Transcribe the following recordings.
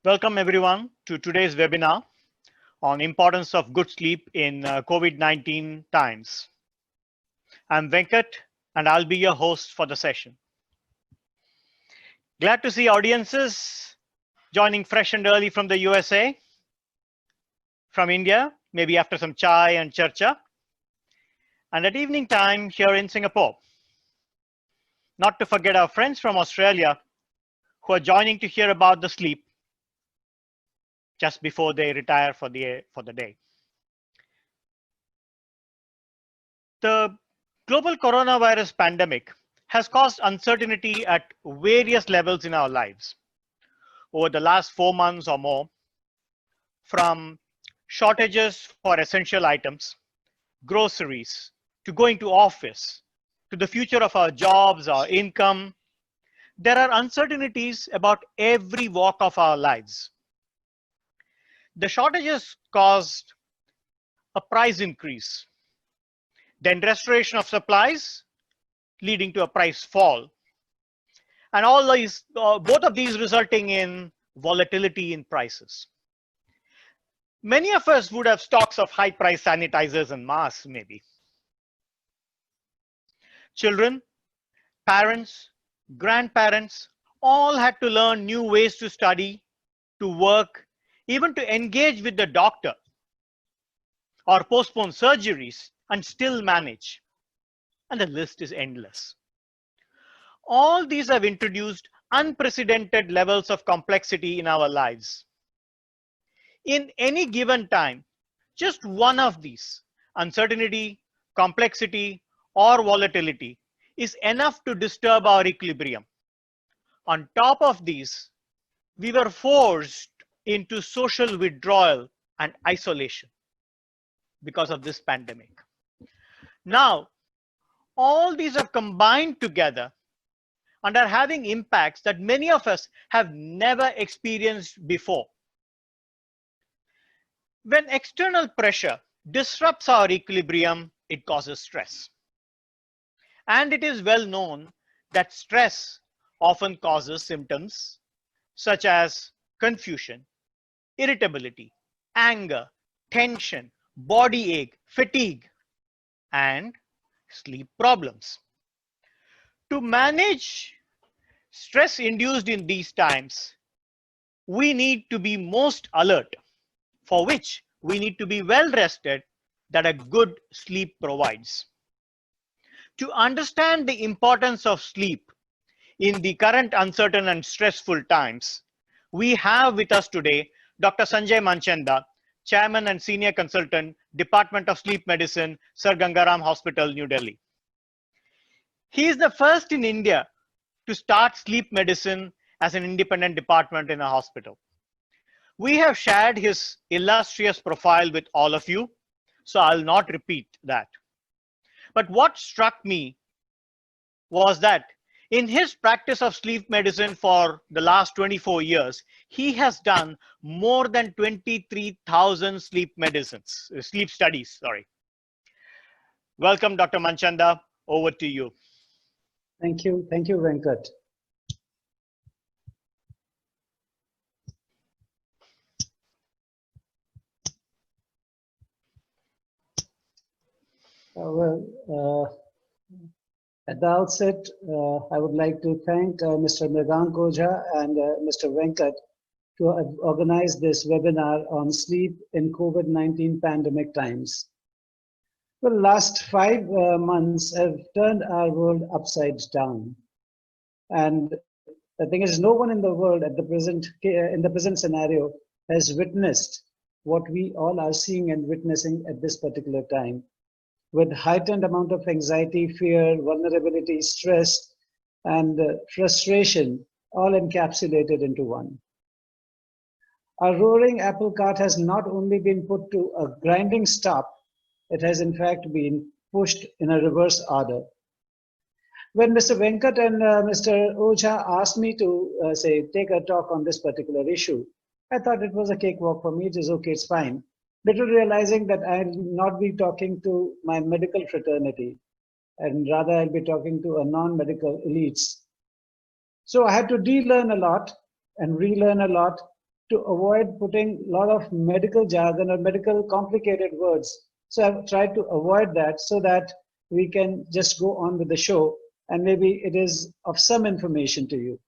Welcome everyone to today's webinar on importance of good sleep in COVID-19 times. I'm Venkat and I'll be your host for the session. Glad to see audiences joining fresh and early from the USA, from India, maybe after some chai and charcha, and at evening time here in Singapore. Not to forget our friends from Australia who are joining to hear about the sleep just before they retire for the day. The global coronavirus pandemic has caused uncertainty at various levels in our lives over the last 4 months or more, from shortages for essential items, groceries, to going to office, to the future of our jobs, our income. There are uncertainties about every walk of our lives. The shortages caused a price increase, then restoration of supplies leading to a price fall, and all these, both of these resulting in volatility in prices. Many of us would have stocks of high price sanitizers and masks maybe. Children, parents, grandparents all had to learn new ways to study, to work, even to engage with the doctor, or postpone surgeries and still manage. And the list is endless. All these have introduced unprecedented levels of complexity in our lives. In any given time, just one of these, uncertainty, complexity, or volatility, is enough to disturb our equilibrium. On top of these, we were forced into social withdrawal and isolation because of this pandemic. Now, all these have combined together and are having impacts that many of us have never experienced before. When external pressure disrupts our equilibrium, it causes stress. And it is well known that stress often causes symptoms such as confusion, irritability, anger, tension, body ache, fatigue, and sleep problems. To manage stress induced in these times, we need to be most alert, for which we need to be well rested that a good sleep provides. To understand the importance of sleep in the current uncertain and stressful times, we have with us today Dr. Sanjay Manchanda, Chairman and Senior Consultant, Department of Sleep Medicine, Sir Ganga Hospital, New Delhi. He is the first in India to start sleep medicine as an independent department in a hospital. We have shared his illustrious profile with all of you, so I'll not repeat that. But what struck me was that in his practice of sleep medicine for the last 24 years, he has done more than 23,000 sleep studies. Welcome, Dr. Manchanda. Over to you. Thank you, Venkat. At the outset, I would like to thank Mr. Mridang Ojha and Mr. Venkat to organize this webinar on sleep in COVID-19 pandemic times. The last 5 months have turned our world upside down. And the thing is, no one in the world at the present scenario has witnessed what we all are seeing and witnessing at this particular time, with heightened amount of anxiety, fear, vulnerability, stress, and frustration, all encapsulated into one. Our roaring apple cart has not only been put to a grinding stop, it has in fact been pushed in a reverse order. When Mr. Venkat and Mr. Ojha asked me to take a talk on this particular issue, I thought it was a cakewalk for me. It is okay, it's fine. Little realizing that I'll not be talking to my medical fraternity, and rather I'll be talking to a non-medical elites. So I had to de-learn a lot and relearn a lot to avoid putting a lot of medical jargon or medical complicated words. So I've tried to avoid that so that we can just go on with the show and maybe it is of some information to you.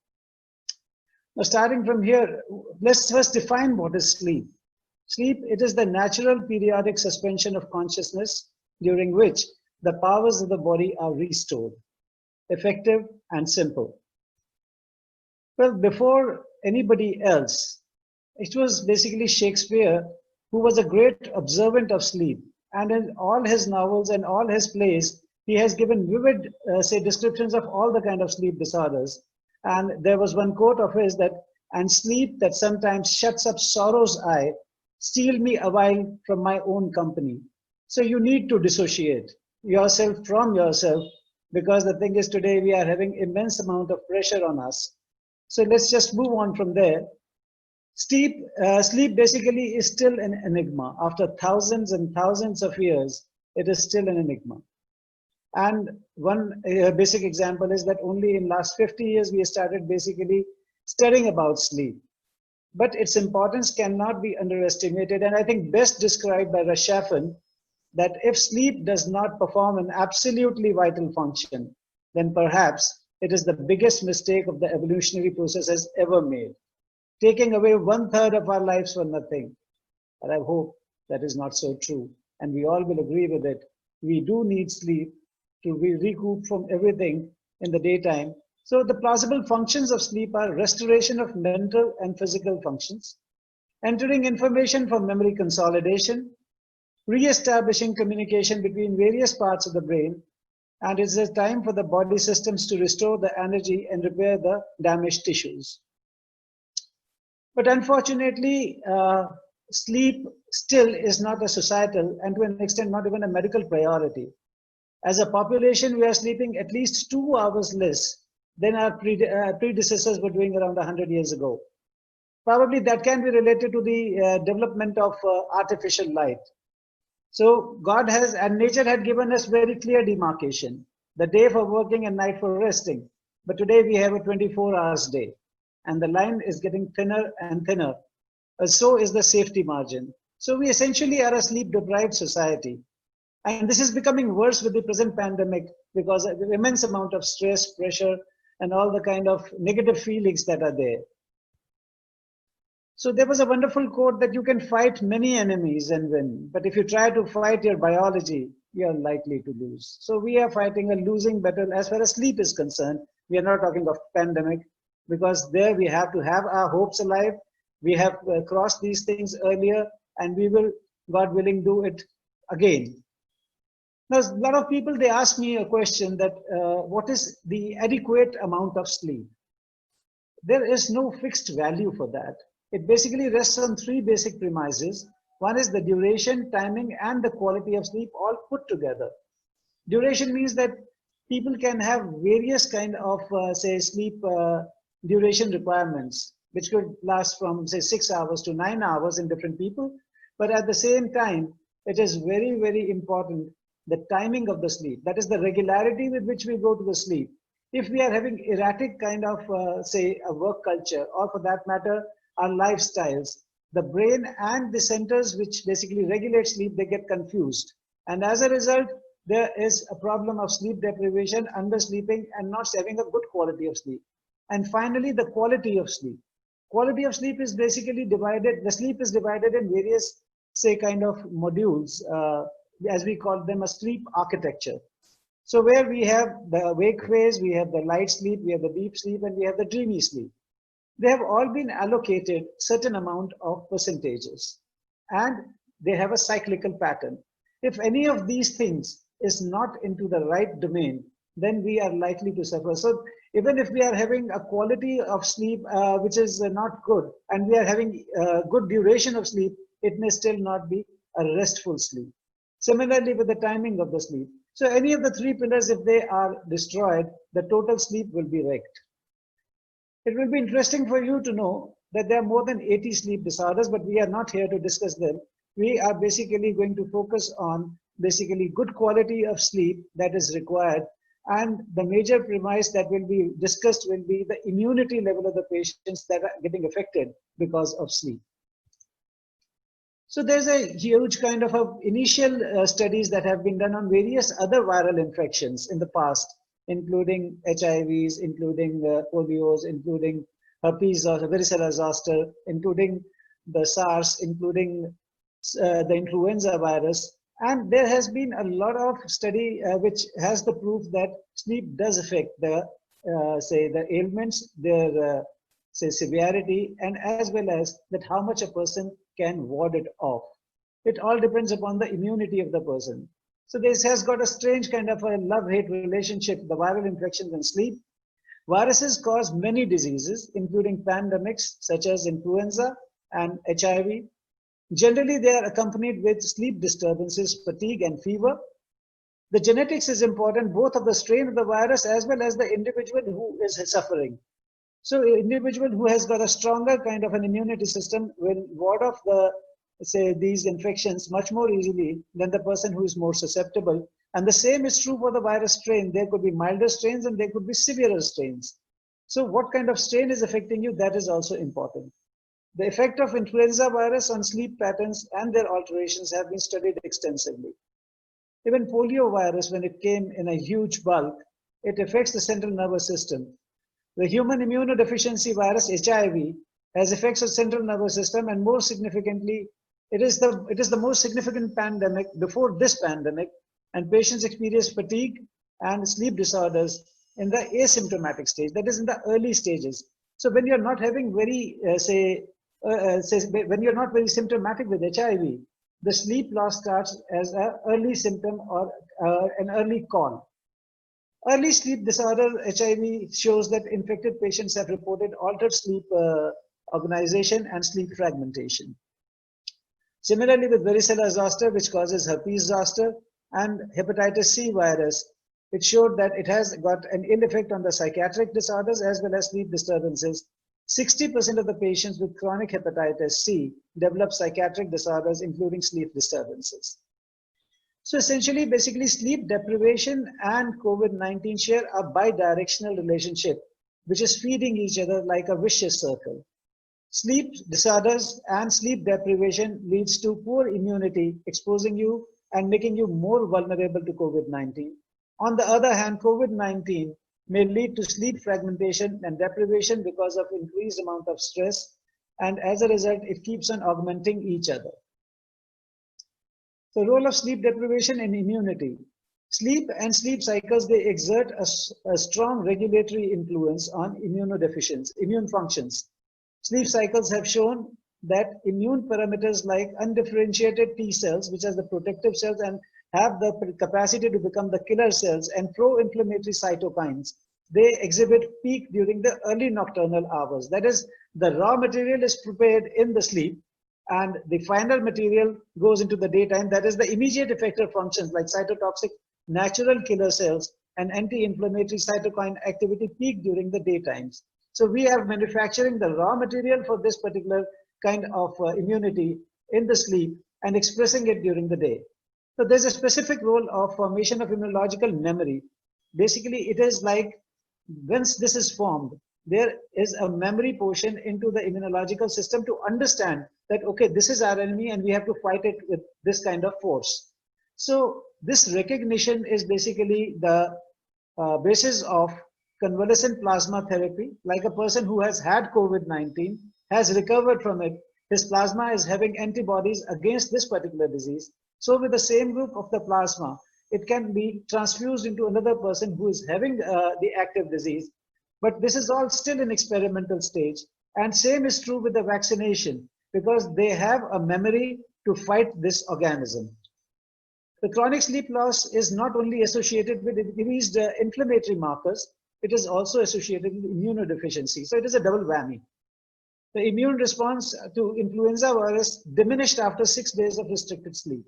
Now, starting from here, let's first define what is sleep. Sleep, it is the natural periodic suspension of consciousness during which the powers of the body are restored. Effective and simple. Well, before anybody else, it was basically Shakespeare who was a great observant of sleep. And in all his novels and all his plays, he has given vivid, say, descriptions of all the kind of sleep disorders. And there was one quote of his that, "And sleep that sometimes shuts up sorrow's eye, steal me awhile from my own company." So you need to dissociate yourself from yourself, because the thing is today we are having immense amount of pressure on us. So let's just move on from there. Sleep basically is still an enigma. After thousands and thousands of years, it is still an enigma. And one basic example is that only in last 50 years, we started basically studying about sleep. But its importance cannot be underestimated. And I think best described by Rashafen, that if sleep does not perform an absolutely vital function, then perhaps it is the biggest mistake of the evolutionary process has ever made, taking away 1/3 of our lives for nothing. But I hope that is not so true. And we all will agree with it. We do need sleep to recoup from everything in the daytime. So the plausible functions of sleep are restoration of mental and physical functions, entering information for memory consolidation, re-establishing communication between various parts of the brain, and it's a time for the body systems to restore the energy and repair the damaged tissues. But unfortunately, sleep still is not a societal and to an extent not even a medical priority. As a population, we are sleeping at least 2 hours less than our predecessors were doing around 100 years ago. Probably that can be related to the development of artificial light. So God has, and nature had given us very clear demarcation, the day for working and night for resting. But today we have a 24 hours day and the line is getting thinner and thinner. So is the safety margin. So we essentially are a sleep deprived society. And this is becoming worse with the present pandemic because of the immense amount of stress, pressure, and all the kind of negative feelings that are there. So there was a wonderful quote that you can fight many enemies and win, but if you try to fight your biology, you are likely to lose. So we are fighting a losing battle as far as sleep is concerned. We are not talking of pandemic because there we have to have our hopes alive. We have crossed these things earlier and we will, God willing, do it again. Now, a lot of people, they ask me a question that what is the adequate amount of sleep? There is no fixed value for that. It basically rests on 3 basic premises. One is the duration, timing, and the quality of sleep all put together. Duration means that people can have various kind of, say, sleep duration requirements, which could last from, say, 6 hours to 9 hours in different people. But at the same time, it is very, very important the timing of the sleep. That is the regularity with which we go to the sleep. If we are having erratic kind of, say, a work culture, or for that matter, our lifestyles, the brain and the centers which basically regulate sleep, they get confused. And as a result, there is a problem of sleep deprivation, undersleeping, and not having a good quality of sleep. And finally, the quality of sleep. Quality of sleep is basically divided, the sleep is divided in various, say, kind of modules, as we call them a sleep architecture. So where we have the awake phase, we have the light sleep, we have the deep sleep, and we have the dreamy sleep. They have all been allocated certain amount of percentages and they have a cyclical pattern. If any of these things is not into the right domain, then we are likely to suffer. So even if we are having a quality of sleep which is not good and we are having a good duration of sleep, it may still not be a restful sleep. Similarly with the timing of the sleep. So any of the 3 pillars, if they are destroyed, the total sleep will be wrecked. It will be interesting for you to know that there are more than 80 sleep disorders, but we are not here to discuss them. We are basically going to focus on basically good quality of sleep that is required And the major premise that will be discussed will be the immunity level of the patients that are getting affected because of sleep. So there's a huge kind of initial studies that have been done on various other viral infections in the past, including HIVs, including polios, including herpes or varicella zoster, including the SARS, including the influenza virus. And there has been a lot of study which has the proof that sleep does affect the, say, the ailments, their, say, severity, and as well as that how much a person can ward it off. It all depends upon the immunity of the person. So this has got a strange kind of a love-hate relationship, the viral infections and sleep. Viruses cause many diseases, including pandemics such as influenza and HIV. Generally, they are accompanied with sleep disturbances, fatigue, and fever. The genetics is important, both of the strain of the virus as well as the individual who is suffering. So an individual who has got a stronger kind of an immunity system will ward off the, say, these infections much more easily than the person who is more susceptible. And the same is true for the virus strain. There could be milder strains and there could be severer strains. So what kind of strain is affecting you, that is also important. The effect of influenza virus on sleep patterns and their alterations have been studied extensively. Even polio virus, when it came in a huge bulk, it affects the central nervous system. The human immunodeficiency virus, HIV, has effects on central nervous system, and more significantly, it is the most significant pandemic before this pandemic, and patients experience fatigue and sleep disorders in the asymptomatic stage, that is in the early stages. So when you're not having very, when you're not very symptomatic with HIV, the sleep loss starts as an early symptom or an early call. Early sleep disorder HIV shows that infected patients have reported altered sleep organization and sleep fragmentation. Similarly, with varicella zoster, which causes herpes zoster, and hepatitis C virus, it showed that it has got an ill effect on the psychiatric disorders as well as sleep disturbances. 60% of the patients with chronic hepatitis C develop psychiatric disorders, including sleep disturbances. So essentially, basically, sleep deprivation and COVID-19 share a bidirectional relationship, which is feeding each other like a vicious circle. Sleep disorders and sleep deprivation leads to poor immunity, exposing you and making you more vulnerable to COVID-19. On the other hand, COVID-19 may lead to sleep fragmentation and deprivation because of increased amount of stress, and as a result, it keeps on augmenting each other. The role of sleep deprivation in immunity. Sleep and sleep cycles, they exert a strong regulatory influence on immune functions. Sleep cycles have shown that immune parameters like undifferentiated T cells, which are the protective cells and have the capacity to become the killer cells, and pro-inflammatory cytokines, they exhibit peak during the early nocturnal hours. That is, the raw material is prepared in the sleep and the final material goes into the daytime. That is, the immediate effector functions like cytotoxic natural killer cells and anti-inflammatory cytokine activity peak during the daytimes. So we are manufacturing the raw material for this particular kind of immunity in the sleep and expressing it during the day. So there's a specific role of formation of immunological memory. Basically, it is like once this is formed, there is a memory portion into the immunological system to understand that, okay, this is our enemy and we have to fight it with this kind of force. So this recognition is basically the basis of convalescent plasma therapy. Like a person who has had COVID-19, has recovered from it, his plasma is having antibodies against this particular disease. So with the same group of the plasma, it can be transfused into another person who is having the active disease. But this is all still in experimental stage. And same is true with the vaccination, because they have a memory to fight this organism. The chronic sleep loss is not only associated with increased inflammatory markers, it is also associated with immunodeficiency. So it is a double whammy. The immune response to influenza virus diminished after 6 days of restricted sleep.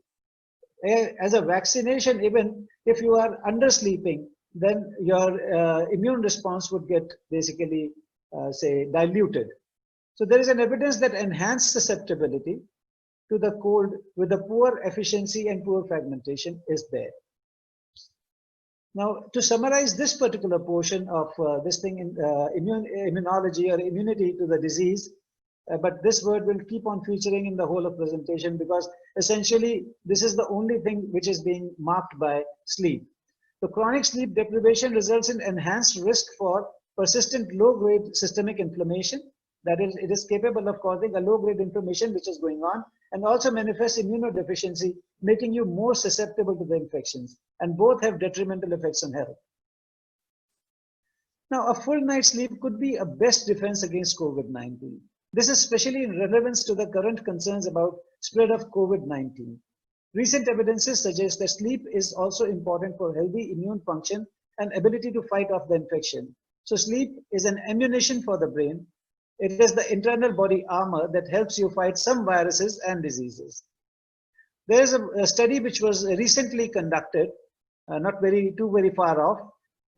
As a vaccination, even if you are undersleeping, then your immune response would get basically, say, diluted. So there is an evidence that enhanced susceptibility to the cold with the poor efficiency and poor fragmentation is there. Now, to summarize this particular portion of this thing in immunology or immunity to the disease, but this word will keep on featuring in the whole of presentation because essentially this is the only thing which is being marked by sleep. The chronic sleep deprivation results in enhanced risk for persistent low-grade systemic inflammation. That is, it is capable of causing a low-grade inflammation which is going on and also manifests immunodeficiency, making you more susceptible to the infections. And both have detrimental effects on health. Now, a full night's sleep could be a best defense against COVID-19. This is especially in relevance to the current concerns about spread of COVID-19. Recent evidences suggest that sleep is also important for healthy immune function and ability to fight off the infection. So sleep is an ammunition for the brain. It is the internal body armor that helps you fight some viruses and diseases. There is a study which was recently conducted, not too very far off.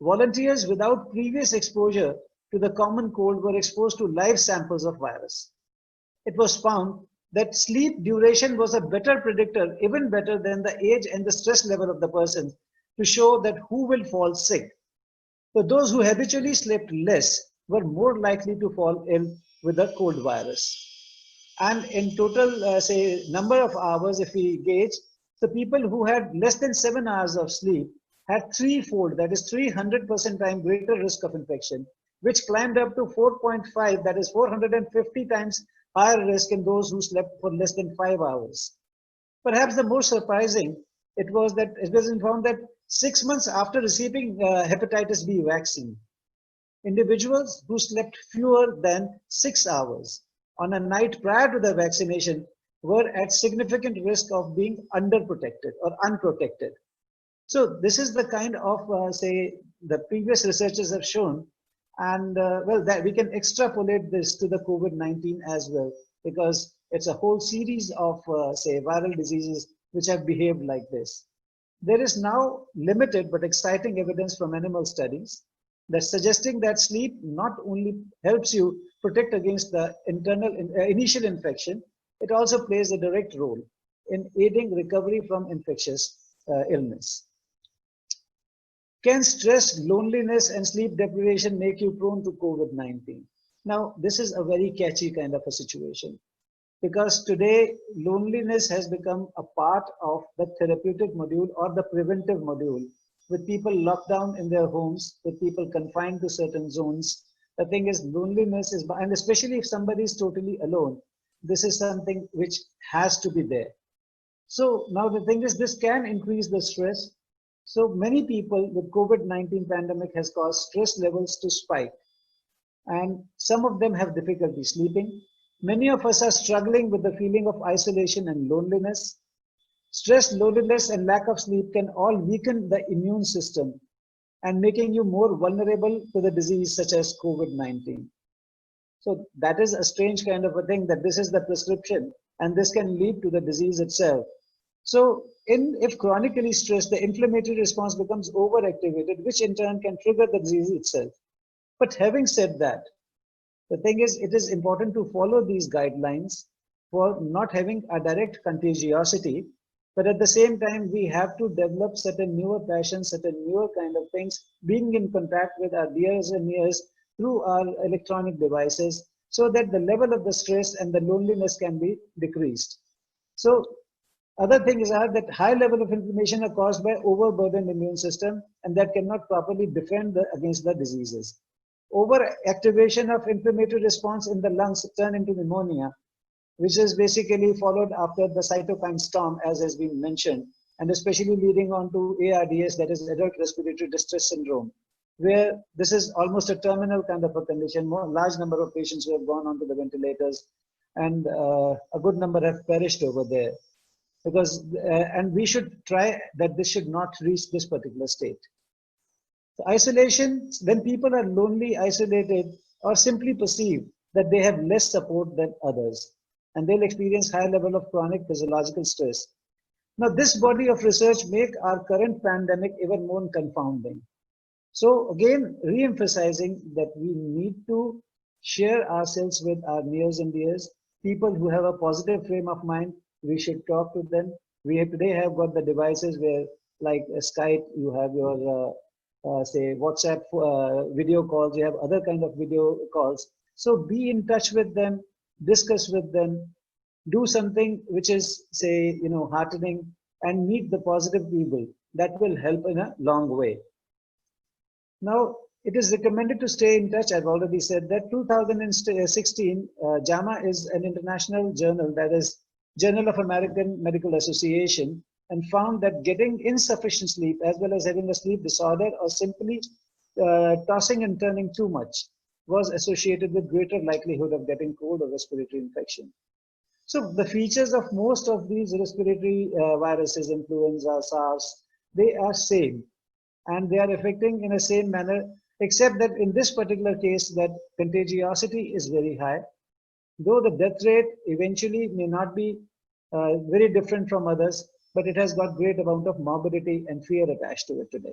Volunteers without previous exposure to the common cold were exposed to live samples of virus. It was found that sleep duration was a better predictor, even better than the age and the stress level of the person, to show that who will fall sick. So those who habitually slept less were more likely to fall ill with the cold virus. And in total, say, number of hours, if we gauge, the people who had less than 7 hours of sleep had threefold, that is 300% time greater risk of infection, which climbed up to 4.5, that is 450 times higher risk in those who slept for less than 5 hours. Perhaps the most surprising, it was found that 6 months after receiving hepatitis B vaccine, individuals who slept fewer than 6 hours on a night prior to the vaccination were at significant risk of being underprotected or unprotected. So this is the kind of, say, the previous researchers have shown, and well, that we can extrapolate this to the COVID-19 as well, because it's a whole series of, say, viral diseases which have behaved like this. There is now limited but exciting evidence from animal studies that's suggesting that sleep not only helps you protect against the initial infection, it also plays a direct role in aiding recovery from infectious illness. Can stress, loneliness, and sleep deprivation make you prone to COVID-19? Now, this is a very catchy kind of a situation because today loneliness has become a part of the therapeutic module or the preventive module, with people locked down in their homes, with people confined to certain zones. The thing is, loneliness is, and especially if somebody is totally alone, this is something which has to be there. So now the thing is, this can increase the stress. So many people with COVID-19 pandemic has caused stress levels to spike, and some of them have difficulty sleeping. Many of us are struggling with the feeling of isolation and loneliness. Stress, loneliness, and lack of sleep can all weaken the immune system and making you more vulnerable to the disease such as COVID-19. So that is a strange kind of a thing, that this is the prescription and this can lead to the disease itself. So if chronically stressed, the inflammatory response becomes overactivated, which in turn can trigger the disease itself. But having said that, the thing is, it is important to follow these guidelines for not having a direct contagiosity. But at the same time, we have to develop certain newer passions, certain newer kind of things, being in contact with our dears and nears through our electronic devices, so that the level of the stress and the loneliness can be decreased. So other things are that high level of inflammation are caused by overburdened immune system, and that cannot properly defend against the diseases. Overactivation of inflammatory response in the lungs turn into pneumonia, which is basically followed after the cytokine storm, as has been mentioned, and especially leading on to ARDS, that is adult respiratory distress syndrome, where this is almost a terminal kind of a condition. Large number of patients who have gone onto the ventilators, and a good number have perished over there. Because, and we should try that this should not reach this particular state. So isolation, when people are lonely, isolated, or simply perceive that they have less support than others, and they'll experience high level of chronic physiological stress. Now, this body of research make our current pandemic even more confounding. So again, re-emphasizing that we need to share ourselves with our nears and dears, people who have a positive frame of mind. We should talk to them. We today have got the devices where, like Skype, you have your say WhatsApp video calls, you have other kind of video calls. So be in touch with them, discuss with them, do something which is, say, heartening, and meet the positive people. That will help in a long way. Now, it is recommended to stay in touch. I've already said that 2016, JAMA is an international journal, that is Journal of American Medical Association, and found that getting insufficient sleep as well as having a sleep disorder or simply tossing and turning too much was associated with greater likelihood of getting cold or respiratory infection. So the features of most of these respiratory viruses, influenza, SARS, they are same, and they are affecting in a same manner, except that in this particular case that contagiosity is very high, though the death rate eventually may not be very different from others, but it has got great amount of morbidity and fear attached to it today.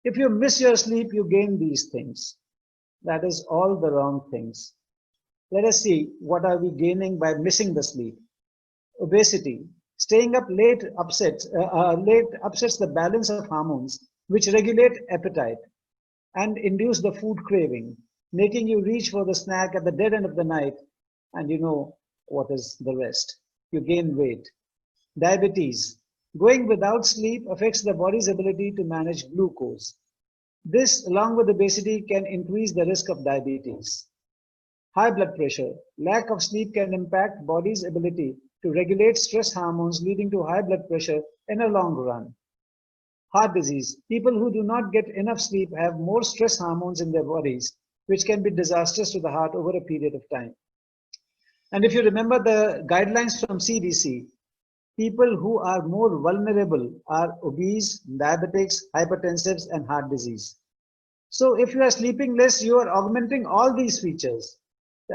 If you miss your sleep, you gain these things. That is all the wrong things. Let us see what are we gaining by missing the sleep. Obesity. Staying up late upsets the balance of hormones which regulate appetite and induce the food craving, making you reach for the snack at the dead end of the night, and you know what is the rest. You gain weight. Diabetes. Going without sleep affects the body's ability to manage glucose. This, along with obesity, can increase the risk of diabetes. High blood pressure. Lack of sleep can impact body's ability to regulate stress hormones, leading to high blood pressure in a long run. Heart disease. People who do not get enough sleep have more stress hormones in their bodies, which can be disastrous to the heart over a period of time. And if you remember the guidelines from CDC, people who are more vulnerable are obese, diabetics, hypertensives, and heart disease. So if you are sleeping less, you are augmenting all these features.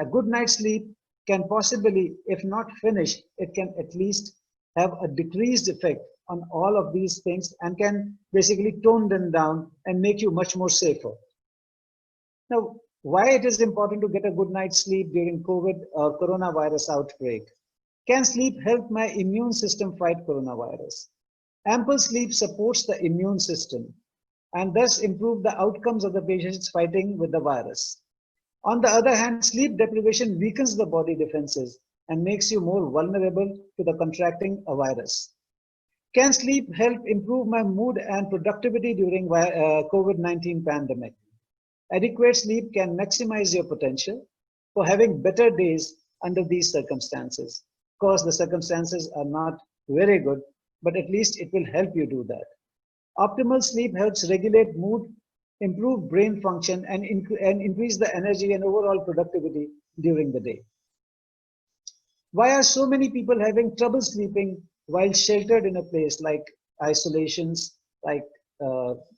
A good night's sleep can possibly, if not finish, it can at least have a decreased effect on all of these things and can basically tone them down and make you much more safer. Now, why it is important to get a good night's sleep during COVID or coronavirus outbreak? Can sleep help my immune system fight coronavirus? Ample sleep supports the immune system and thus improve the outcomes of the patients fighting with the virus. On the other hand, sleep deprivation weakens the body defenses and makes you more vulnerable to the contracting a virus. Can sleep help improve my mood and productivity during COVID-19 pandemic? Adequate sleep can maximize your potential for having better days under these circumstances. Of course, the circumstances are not very good, but at least it will help you do that. Optimal sleep helps regulate mood, improve brain function, and increase the energy and overall productivity during the day. Why are so many people having trouble sleeping while sheltered in a place, like isolations, like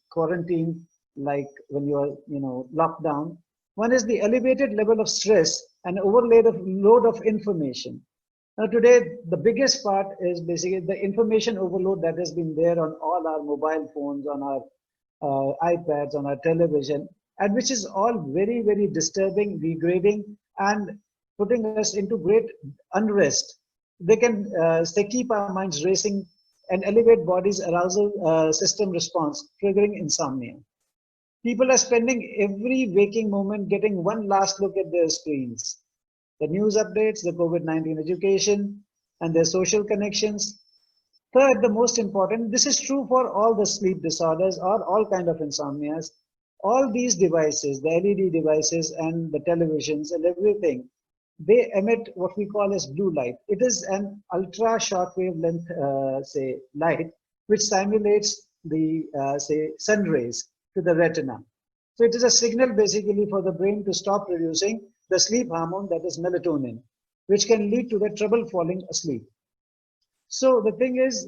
quarantine, like when you are locked down? One is the elevated level of stress and load of information. Now today, the biggest part is basically the information overload that has been there on all our mobile phones, on our iPads, on our television, and which is all very, very disturbing, degrading, and putting us into great unrest. They can keep our minds racing and elevate body's arousal system response, triggering insomnia. People are spending every waking moment getting one last look at their screens. The news updates, the COVID-19 education, and their social connections. Third, the most important, this is true for all the sleep disorders or all kind of insomnias. All these devices, the LED devices and the televisions and everything, they emit what we call as blue light. It is an ultra short wavelength, light, which simulates the, sun rays to the retina. So it is a signal basically for the brain to stop producing the sleep hormone, that is melatonin, which can lead to the trouble falling asleep. So the thing is,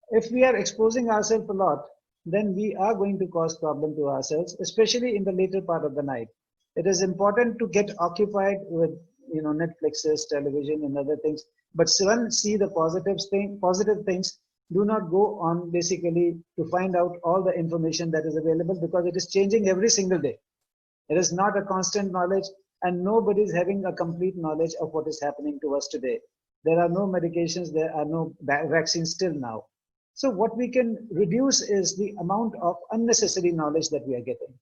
if we are exposing ourselves a lot, then we are going to cause problem to ourselves, especially in the later part of the night. It is important to get occupied with Netflixes, television, and other things. But see the positive things. Do not go on basically to find out all the information that is available, because it is changing every single day. It is not a constant knowledge, and nobody is having a complete knowledge of what is happening to us today. There are no medications, there are no vaccines till now. So what we can reduce is the amount of unnecessary knowledge that we are getting.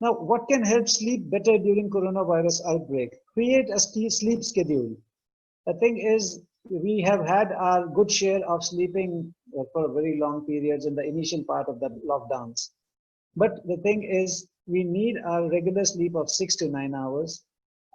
Now, what can help sleep better during coronavirus outbreak? Create a sleep schedule. The thing is, we have had our good share of sleeping for very long periods in the initial part of the lockdowns. But the thing is, we need our regular sleep of 6 to 9 hours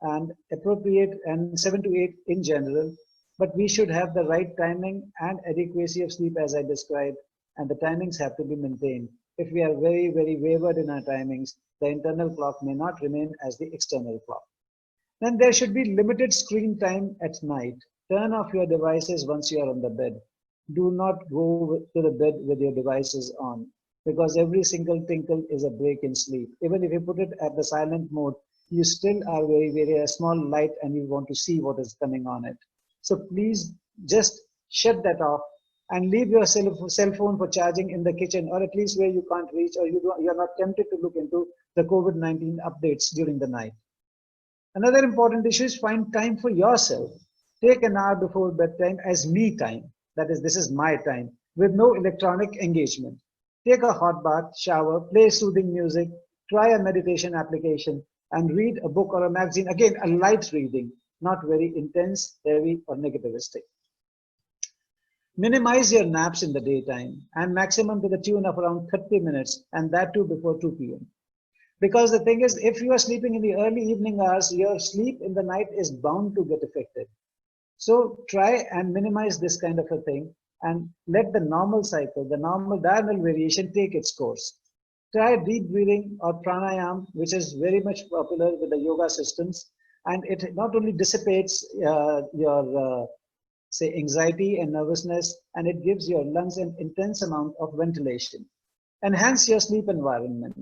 and appropriate and 7 to 8 in general. But we should have the right timing and adequacy of sleep as I described, and the timings have to be maintained. If we are very, very wavered in our timings, the internal clock may not remain as the external clock. Then there should be limited screen time at night. Turn off your devices once you are on the bed. Do not go to the bed with your devices on, because every single tinkle is a break in sleep. Even if you put it at the silent mode, you still are very, very a small light and you want to see what is coming on it. So please just shut that off and leave your cell phone for charging in the kitchen, or at least where you can't reach, or you're not tempted to look into the COVID-19 updates during the night. Another important issue is find time for yourself. Take an hour before bedtime as me time. That is, this is my time with no electronic engagement. Take a hot bath, shower, play soothing music, try a meditation application, and read a book or a magazine. Again, a light reading, not very intense, heavy, or negativistic. Minimize your naps in the daytime and maximum to the tune of around 30 minutes, and that too before 2 p.m. Because the thing is, if you are sleeping in the early evening hours, your sleep in the night is bound to get affected. So try and minimize this kind of a thing and let the normal cycle, the normal diurnal variation take its course. Try deep breathing or pranayam, which is very much popular with the yoga systems. And it not only dissipates your say anxiety and nervousness, and it gives your lungs an intense amount of ventilation. Enhance your sleep environment.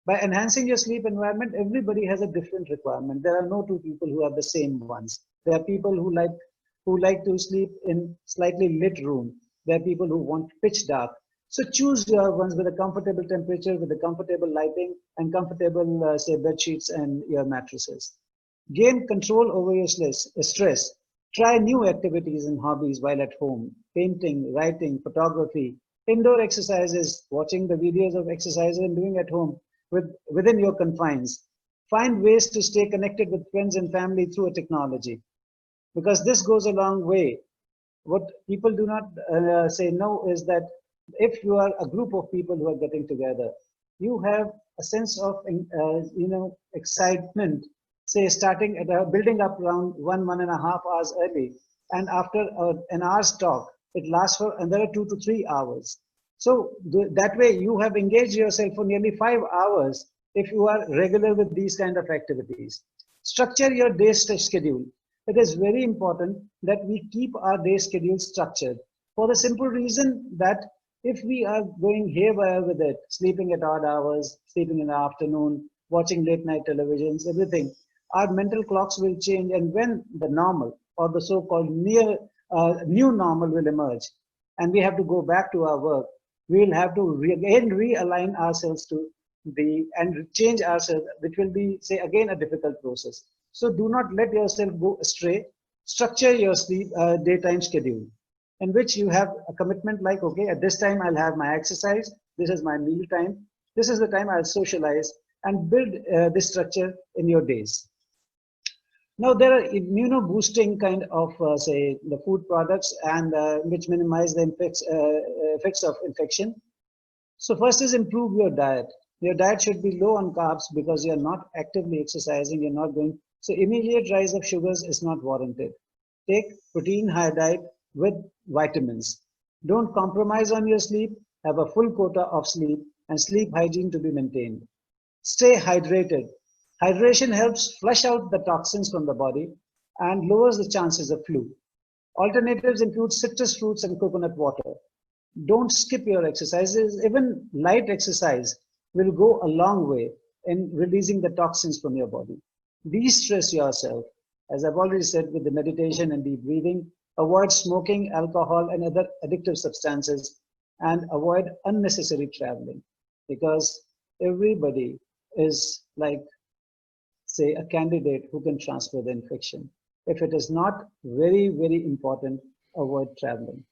By enhancing your sleep environment, everybody has a different requirement. There are no two people who have the same ones. There are people who like to sleep in slightly lit room. There are people who want pitch dark. So choose your ones with a comfortable temperature, with a comfortable lighting, and comfortable, say, bed sheets and your mattresses. Gain control over your stress. Try new activities and hobbies while at home. Painting, writing, photography, indoor exercises, watching the videos of exercises and doing at home within your confines. Find ways to stay connected with friends and family through a technology, because this goes a long way. What people do not say no is that if you are a group of people who are getting together, you have a sense of excitement, say starting at building up around 1.5 hours early, and after an hour's talk, it lasts for another 2 to 3 hours. So that way you have engaged yourself for nearly 5 hours if you are regular with these kind of activities. Structure your day schedule. It is very important that we keep our day schedule structured, for the simple reason that if we are going haywire with it, sleeping at odd hours, sleeping in the afternoon, watching late night televisions, everything, our mental clocks will change, and when the normal or the so-called new normal will emerge and we have to go back to our work, we will have to again realign ourselves to and change ourselves, which will be, say, again a difficult process. So do not let yourself go astray. Structure your daytime schedule in which you have a commitment like, okay, at this time I'll have my exercise, this is my meal time, this is the time I'll socialize, and build this structure in your days. Now there are immuno-boosting kind of, say, the food products and which minimize the effects of infection. So first is improve your diet. Your diet should be low on carbs because you're not actively exercising, you're not going, so immediate rise of sugars is not warranted. Take protein high diet with vitamins. Don't compromise on your sleep, have a full quota of sleep and sleep hygiene to be maintained. Stay hydrated. Hydration helps flush out the toxins from the body and lowers the chances of flu. Alternatives include citrus fruits and coconut water. Don't skip your exercises. Even light exercise will go a long way in releasing the toxins from your body. De-stress yourself, as I've already said, with the meditation and deep breathing. Avoid smoking, alcohol, and other addictive substances, and avoid unnecessary traveling, because everybody is like, say, a candidate who can transfer the infection. If it is not very, very important, avoid traveling.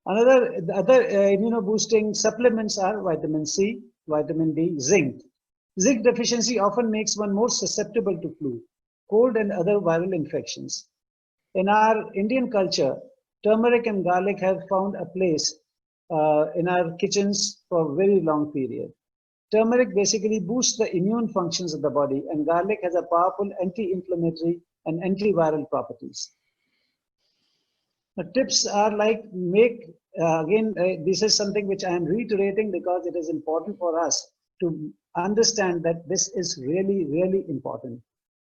The other immunoboosting supplements are vitamin C, vitamin D, zinc. Zinc deficiency often makes one more susceptible to flu, cold, and other viral infections. In our Indian culture, turmeric and garlic have found a place in our kitchens for a very long period. Turmeric basically boosts the immune functions of the body, and garlic has a powerful anti-inflammatory and antiviral properties. The tips are like this is something which I am reiterating because it is important for us to understand that this is really, really important.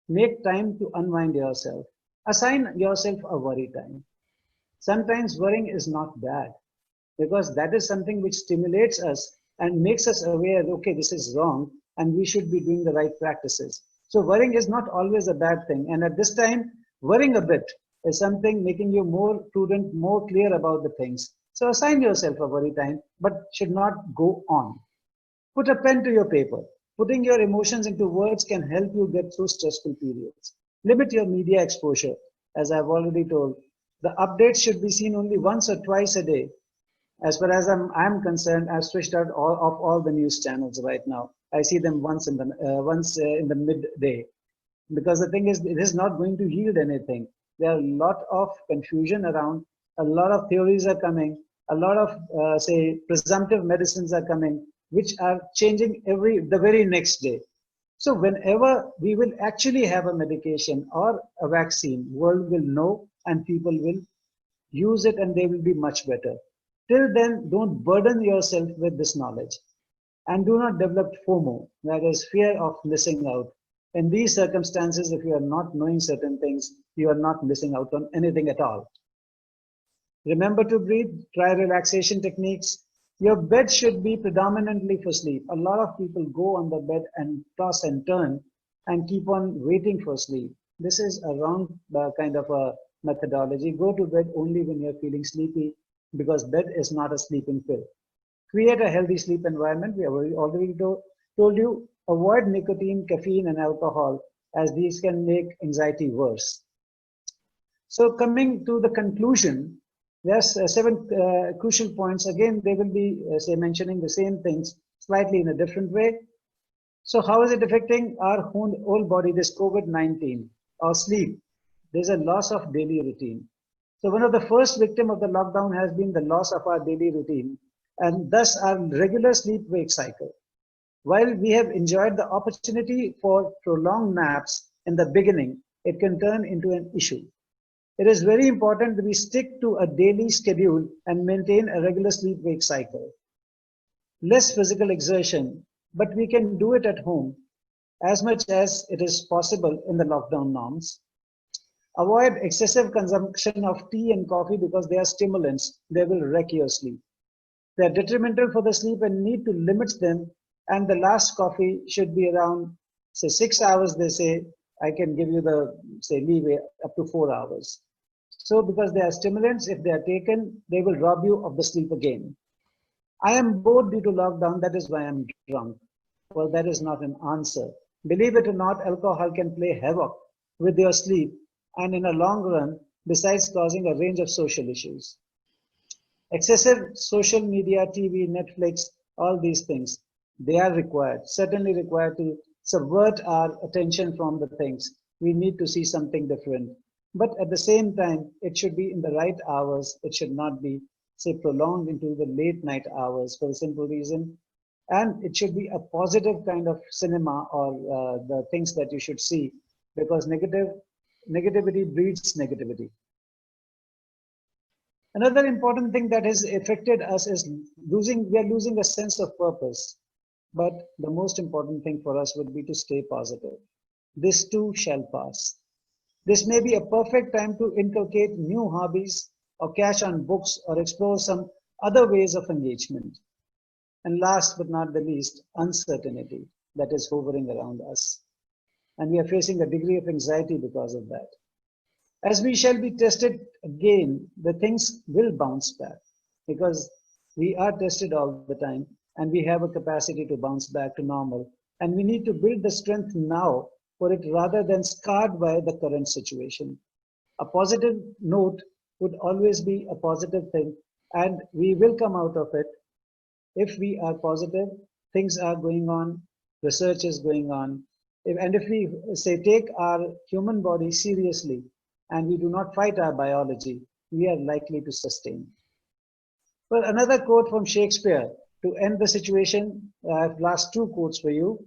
Make time to unwind yourself. Assign yourself a worry time. Sometimes worrying is not bad because that is something which stimulates us and makes us aware, okay, this is wrong and we should be doing the right practices. So worrying is not always a bad thing. And at this time, worrying a bit is something making you more prudent, more clear about the things. So assign yourself a worry time, but should not go on. Put a pen to your paper. Putting your emotions into words can help you get through stressful periods. Limit your media exposure. As I've already told, the updates should be seen only once or twice a day. As far as I'm concerned, I've switched out all the news channels right now. I see them once in the midday, because the thing is, it is not going to yield anything. There are a lot of confusion around. A lot of theories are coming. A lot of say presumptive medicines are coming, which are changing the very next day. So whenever we will actually have a medication or a vaccine, world will know and people will use it and they will be much better. Till then, don't burden yourself with this knowledge and do not develop FOMO, that is fear of missing out. In these circumstances, if you are not knowing certain things, you are not missing out on anything at all. Remember to breathe, try relaxation techniques. Your bed should be predominantly for sleep. A lot of people go on the bed and toss and turn and keep on waiting for sleep. This is a wrong kind of a methodology. Go to bed only when you're feeling sleepy, because bed is not a sleeping pill. Create a healthy sleep environment. We have already told you, avoid nicotine, caffeine, and alcohol, as these can make anxiety worse. So coming to the conclusion, there's 7 crucial points. Again, they will be mentioning the same things slightly in a different way. So how is it affecting our whole body, this COVID-19? Our sleep. There's a loss of daily routine. So one of the first victims of the lockdown has been the loss of our daily routine and thus our regular sleep-wake cycle. While we have enjoyed the opportunity for prolonged naps in the beginning, it can turn into an issue. It is very important that we stick to a daily schedule and maintain a regular sleep-wake cycle. Less physical exertion, but we can do it at home as much as it is possible in the lockdown norms. Avoid excessive consumption of tea and coffee because they are stimulants. They will wreck your sleep. They are detrimental for the sleep and need to limit them. And the last coffee should be around, say, 6 hours, they say. I can give you the, say, leeway up to 4 hours. So because they are stimulants, if they are taken, they will rob you of the sleep again. I am bored due to lockdown, that is why I'm drunk. Well, that is not an answer. Believe it or not, alcohol can play havoc with your sleep and in a long run, besides causing a range of social issues. Excessive social media, TV, Netflix, all these things, they are required, certainly required to subvert our attention from the things. We need to see something different. But at the same time, it should be in the right hours. It should not be, say, prolonged into the late night hours for the simple reason. And it should be a positive kind of cinema or the things that you should see, because negativity breeds negativity. Another important thing that has affected us is we are losing a sense of purpose. But the most important thing for us would be to stay positive. This too shall pass. This may be a perfect time to inculcate new hobbies or catch on books or explore some other ways of engagement. And last but not the least, uncertainty that is hovering around us. And we are facing a degree of anxiety because of that. As we shall be tested again, the things will bounce back because we are tested all the time and we have a capacity to bounce back to normal. And we need to build the strength now for it rather than scarred by the current situation. A positive note would always be a positive thing And we will come out of it if we are positive, things are going on, research is going on. And if we say take our human body seriously and we do not fight our biology, we are likely to sustain. Well, another quote from Shakespeare to end the situation. I have last two quotes for you.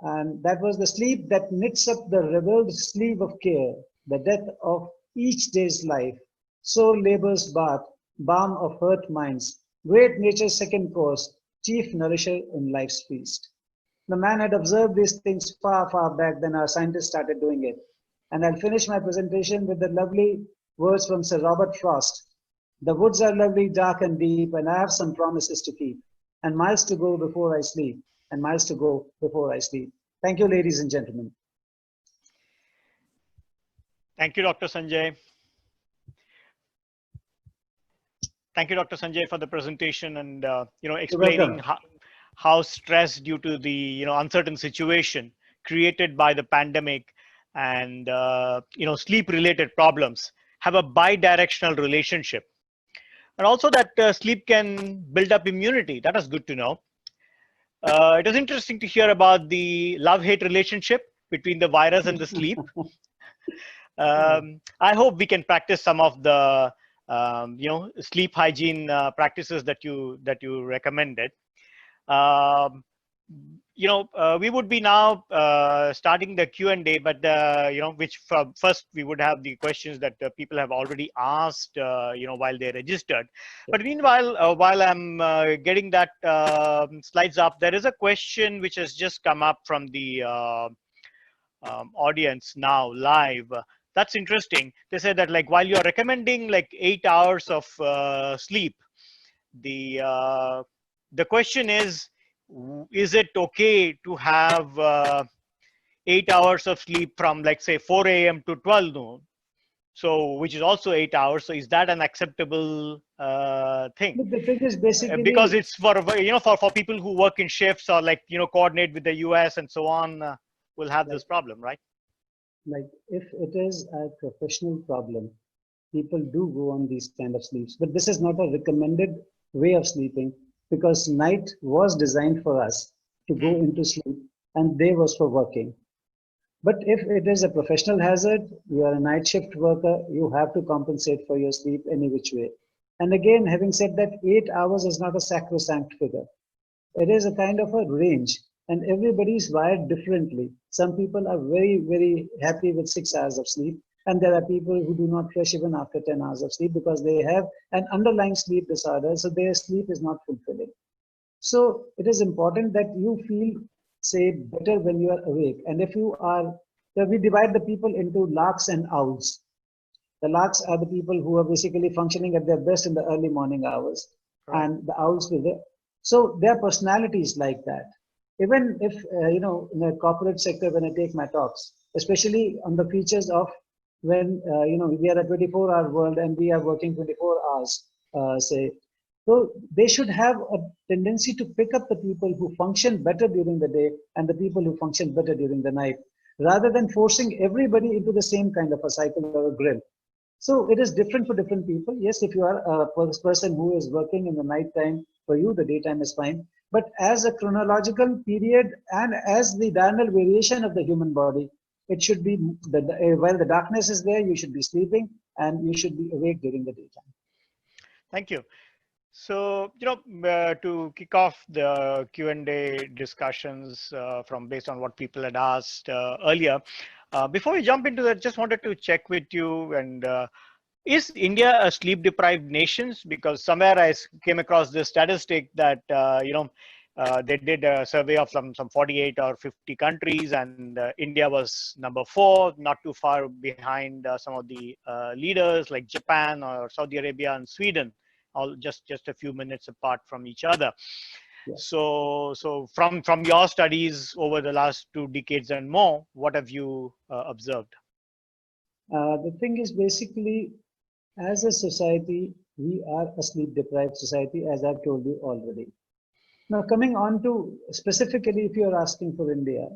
And that was the sleep that knits up the rebelled sleeve of care, the death of each day's life, sore labor's bath, balm of hurt minds, great nature's second course, chief nourisher in life's feast. The man had observed these things far, far back then our scientists started doing it. And I'll finish my presentation with the lovely words from Sir Robert Frost. The woods are lovely, dark and deep, and I have some promises to keep, and miles to go before I sleep, and miles to go before I sleep. Thank you, ladies and gentlemen. Thank you, Dr. Sanjay. Thank you, Dr. Sanjay, for the presentation and explaining how stress due to the uncertain situation created by the pandemic and sleep-related problems have a bi-directional relationship, and also that sleep can build up immunity. That is good to know. It is interesting to hear about the love-hate relationship between the virus and the sleep. I hope we can practice some of the sleep hygiene practices that you recommended. We would be now starting the Q&A, but which first we would have the questions that people have already asked while they registered. But meanwhile, while I'm getting that slides up, there is a question which has just come up from the audience now live. That's interesting. They said that while you're recommending 8 hours of sleep, the question is it okay to have 8 hours of sleep from say 4 a.m. to 12 noon? So, which is also 8 hours. So, is that an acceptable thing? But the thing is basically because it's for for people who work in shifts or coordinate with the US and so on, will have this problem, right? If it is a professional problem, people do go on these kind of sleeps. But this is not a recommended way of sleeping, because night was designed for us to go into sleep and day was for working. But if it is a professional hazard, you are a night shift worker, you have to compensate for your sleep any which way. And again, having said that, 8 hours is not a sacrosanct figure. It is a kind of a range, and everybody is wired differently. Some people are very, very happy with 6 hours of sleep, and there are people who do not fresh even after 10 hours of sleep because they have an underlying sleep disorder, so their sleep is not fulfilling. So it is important that you feel, say, better when you are awake. And if you are, we divide the people into larks and owls. The larks are the people who are basically functioning at their best in the early morning hours, and the owls will. So their personalities like that. Even if, in the corporate sector, when I take my talks, especially on the features of when, we are a 24-hour world and we are working 24 hours, say, so they should have a tendency to pick up the people who function better during the day and the people who function better during the night, rather than forcing everybody into the same kind of a cycle or a grill. So it is different for different people. Yes, if you are a person who is working in the night time, for you, the daytime is fine. But as a chronological period and as the diurnal variation of the human body, it should be, while the darkness is there, you should be sleeping and you should be awake during the daytime. Thank you. So, to kick off the Q&A discussions based on what people had asked earlier, before we jump into that, just wanted to check with you, and is India a sleep deprived nation? Because somewhere I came across this statistic that, they did a survey of some 48 or 50 countries, and India was number 4, not too far behind some of the leaders like Japan or Saudi Arabia and Sweden, all just a few minutes apart from each other. Yes. So from your studies over the last 2 decades and more, what have you observed? The thing is basically, as a society, we are a sleep deprived society, as I've told you already. Now, coming on to specifically, if you're asking for India,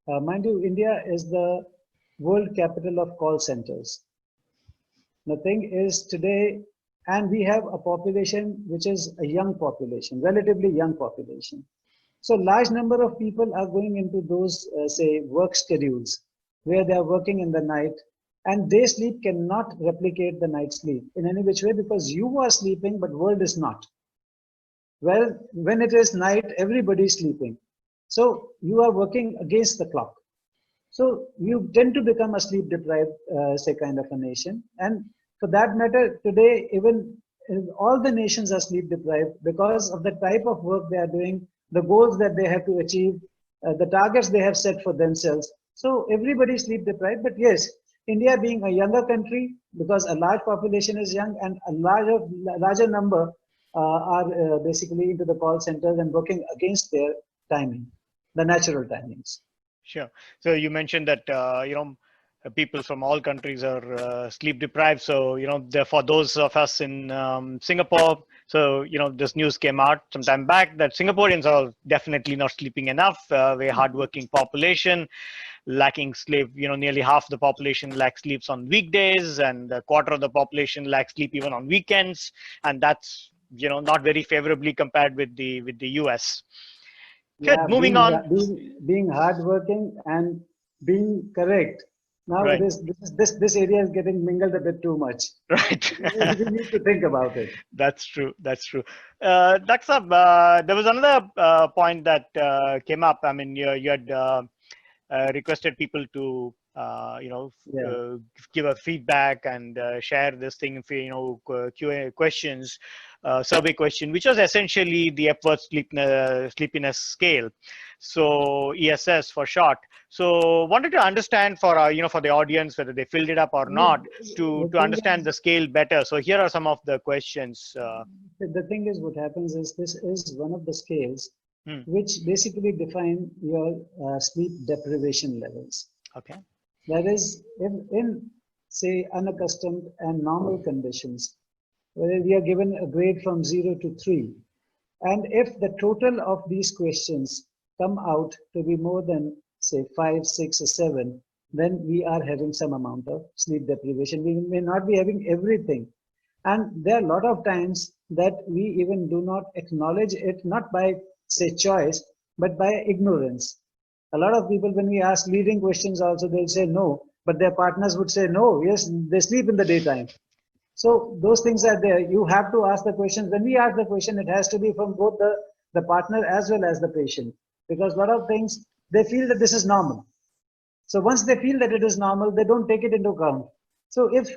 mind you, India is the world capital of call centers. The thing is, today, and we have a population which is a young population, relatively young population. So large number of people are going into those, say, work schedules where they are working in the night, and day sleep cannot replicate the night sleep in any which way because you are sleeping, but world is not. Well, when it is night, everybody is sleeping. So you are working against the clock. So you tend to become a sleep deprived, say, kind of a nation. And for that matter, today, even all the nations are sleep deprived because of the type of work they are doing, the goals that they have to achieve, the targets they have set for themselves. So everybody is sleep deprived. But yes, India being a younger country, because a large population is young and a larger number are basically into the call centers and working against their timing, the natural timings. Sure. So you mentioned that people from all countries are sleep deprived. So for those of us in Singapore, so this news came out some time back that Singaporeans are definitely not sleeping enough. We're a hardworking population, lacking sleep. Nearly half the population lacks sleeps on weekdays, and a quarter of the population lacks sleep even on weekends, and that's not very favorably compared with the US. Good. Yeah, Moving on. being hardworking and being correct. Now Right. this area is getting mingled a bit too much. Right. We need to think about it. That's true. That's true. Daksab, there was another point that came up. I mean, you had requested people to, Yeah. give a feedback and share this thing, Q&A questions, survey question, which was essentially the Epworth sleepiness scale. So ESS for short. So wanted to understand for for the audience whether they filled it up or No, not to the thing understand the scale better. So here are some of the questions. the thing is, what happens is this is one of the scales Hmm, which basically define your sleep deprivation levels. okay. That is, in say unaccustomed and normal conditions, where we are given a grade from 0 to 3. And if the total of these questions come out to be more than, say, 5, 6, or 7, then we are having some amount of sleep deprivation. We may not be having everything. And there are a lot of times that we even do not acknowledge it, not by, say, choice, but by ignorance. A lot of people, when we ask leading questions also, they'll say no, but their partners would say no, yes, they sleep in the daytime. So those things are there. You have to ask the questions. When we ask the question, it has to be from both the partner as well as the patient. Because a lot of things, they feel that this is normal. So once they feel that it is normal, they don't take it into account. So if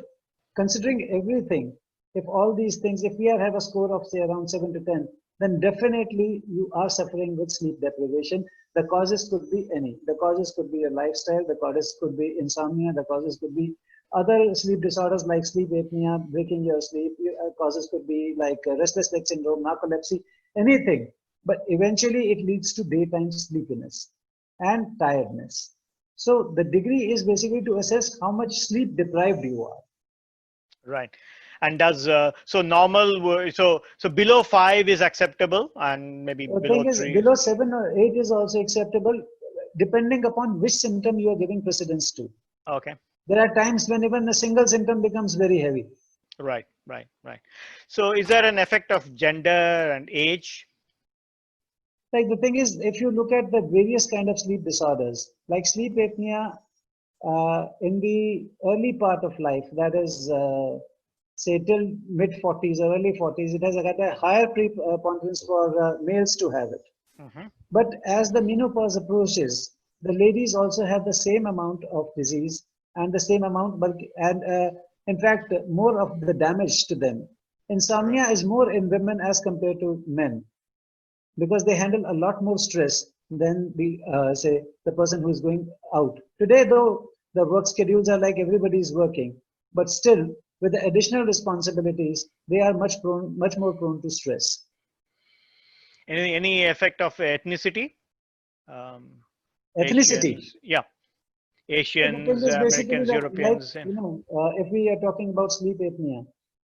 considering everything, if all these things, if we have a score of say around 7 to 10, then definitely you are suffering with sleep deprivation. The causes could be any. The causes could be your lifestyle. The causes could be insomnia. The causes could be other sleep disorders like sleep apnea, breaking your sleep. Causes could be like restless leg syndrome, narcolepsy, anything. But eventually it leads to daytime sleepiness and tiredness. So the degree is basically to assess how much sleep deprived you are. Right. And does so normal so below 5 is acceptable and maybe The below thing is, 3 is below 7 or 8 is also acceptable, depending upon which symptom you are giving precedence to. okay. There are times when even a single symptom becomes very heavy. Right, right, right. So is there an effect of gender and age? Like the thing is, if you look at the various kind of sleep disorders, like sleep apnea, in the early part of life, that is, say till mid 40s or early 40s, it has got a higher preponderance for males to have it. Mhm. But as the menopause approaches, the ladies also have the same amount of disease and the same amount, but and in fact, more of the damage to them. Right. Insomnia is more in women as compared to men because they handle a lot more stress than the say the person who is going out. Today, though, the work schedules are like everybody is working, but still, with the additional responsibilities, they are much more prone to stress. Any effect of ethnicity? Um, Ethnicity. Asians, yeah, So the thing Asians, is basically Americans, that, like, Europeans. Yeah. if we are talking about sleep apnea,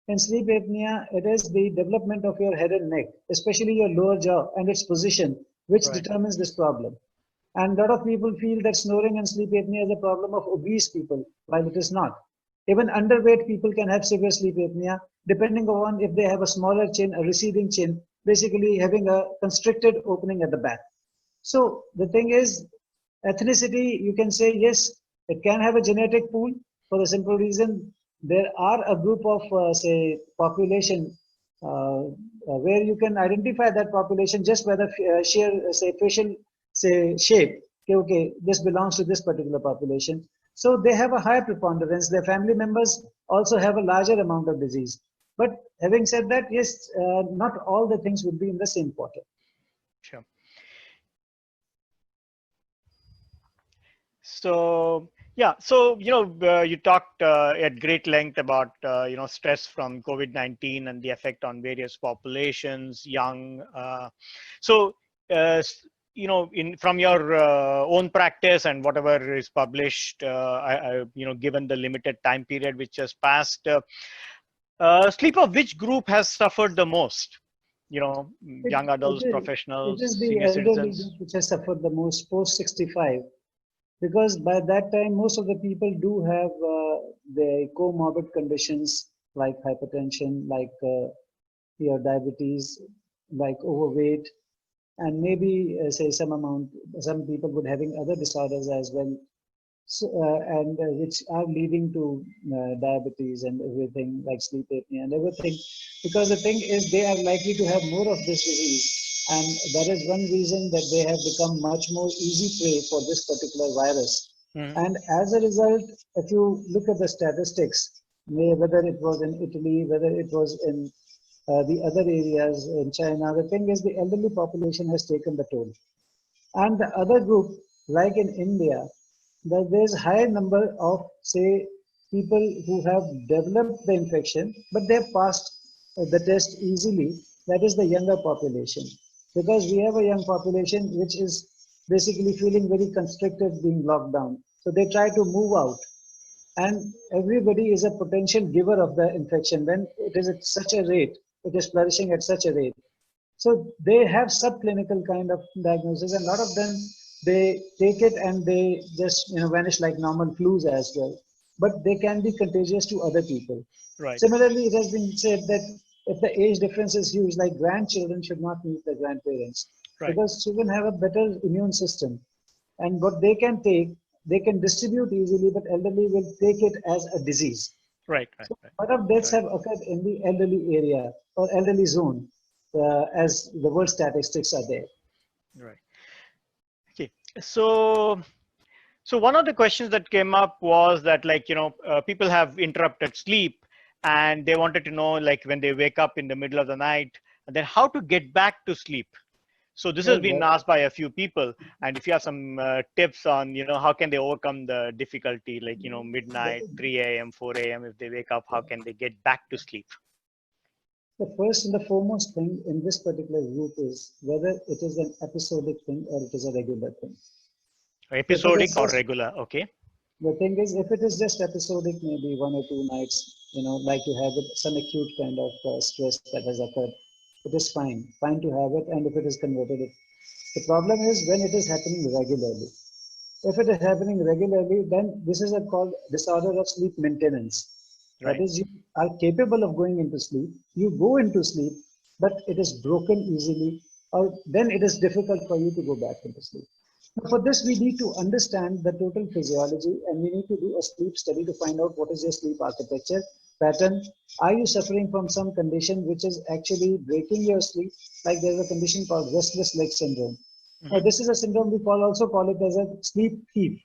in sleep apnea, it is the development of your head and neck, especially your lower jaw and its position, which Right. determines this problem. And a lot of people feel that snoring and sleep apnea is a problem of obese people, while it is not. Even underweight people can have severe sleep apnea, depending on if they have a smaller chin, a receding chin, basically having a constricted opening at the back. So the thing is, ethnicity, you can say yes, it can have a genetic pool for the simple reason there are a group of, say, population where you can identify that population just by the sheer, say, facial, say, shape. Okay, okay, this belongs to this particular population. So they have a higher preponderance. Their family members also have a larger amount of disease. But having said that, yes, not all the things would be in the same quarter. Sure. So yeah, so you talked at great length about stress from COVID-19 and the effect on various populations, young. So in from your own practice and whatever is published, given the limited time period which has passed, sleep of which group has suffered the most? Young adults, It professionals, is the senior elderly citizens. group which has suffered the most post 65, because by that time most of the people do have the comorbid conditions like hypertension, like your diabetes, like overweight, and maybe say some people would having other disorders as well. So, and which are leading to diabetes and everything, like sleep apnea and everything, because the thing is they are likely to have more of this disease, and that is one reason that they have become much more easy prey for this particular virus. Mhm. And as a result, if you look at the statistics, whether it was in Italy, whether it was in the other areas in China, the thing is the elderly population has taken the toll. And the other group, like in India, there's a high number of, say, people who have developed the infection, but they've passed the test easily. That is the younger population. Because we have a young population which is basically feeling very constricted, being locked down. So they try to move out. And everybody is a potential giver of the infection. When it is at such a rate, it is flourishing at such a rate. So they have subclinical kind of diagnosis, and a lot of them they take it and they just vanish like normal flus as well. But they can be contagious to other people. Right. Similarly, it has been said that if the age difference is huge, like grandchildren should not meet their grandparents Right. because children have a better immune system, and what they can take, they can distribute easily, but elderly will take it as a disease. Right. Right. So Right. a lot of deaths Right. have occurred in the elderly area or elderly zone, as the world statistics are there. Right. Okay. So, one of the questions that came up was that, like, people have interrupted sleep, and they wanted to know, like, when they wake up in the middle of the night, and then how to get back to sleep. So this has Well, been asked by a few people, and if you have some tips on, how can they overcome the difficulty, like, midnight, 3 a.m., 4 a.m., if they wake up, how can they get back to sleep? the first and the foremost thing in this particular group is whether it is an episodic thing or it is a regular thing. If it is Episodic or just, regular? Okay. the thing is, if it is just episodic, maybe 1 or 2 nights, like you have it, some acute kind of stress that has occurred, it is fine to have it, and if it is converted, the problem is when it is happening regularly. If it is happening regularly, then this is a called disorder of sleep maintenance. That Right. is, you are capable of going into sleep, you go into sleep, but it is broken easily, or then it is difficult for you to go back into sleep. Now, for this, we need to understand the total physiology, and we need to do a sleep study to find out what is your sleep architecture pattern. Are you suffering from some condition which is actually breaking your sleep? Like there's a condition called restless leg syndrome. Now, Hmm. this is a syndrome we also call it as a sleep thief.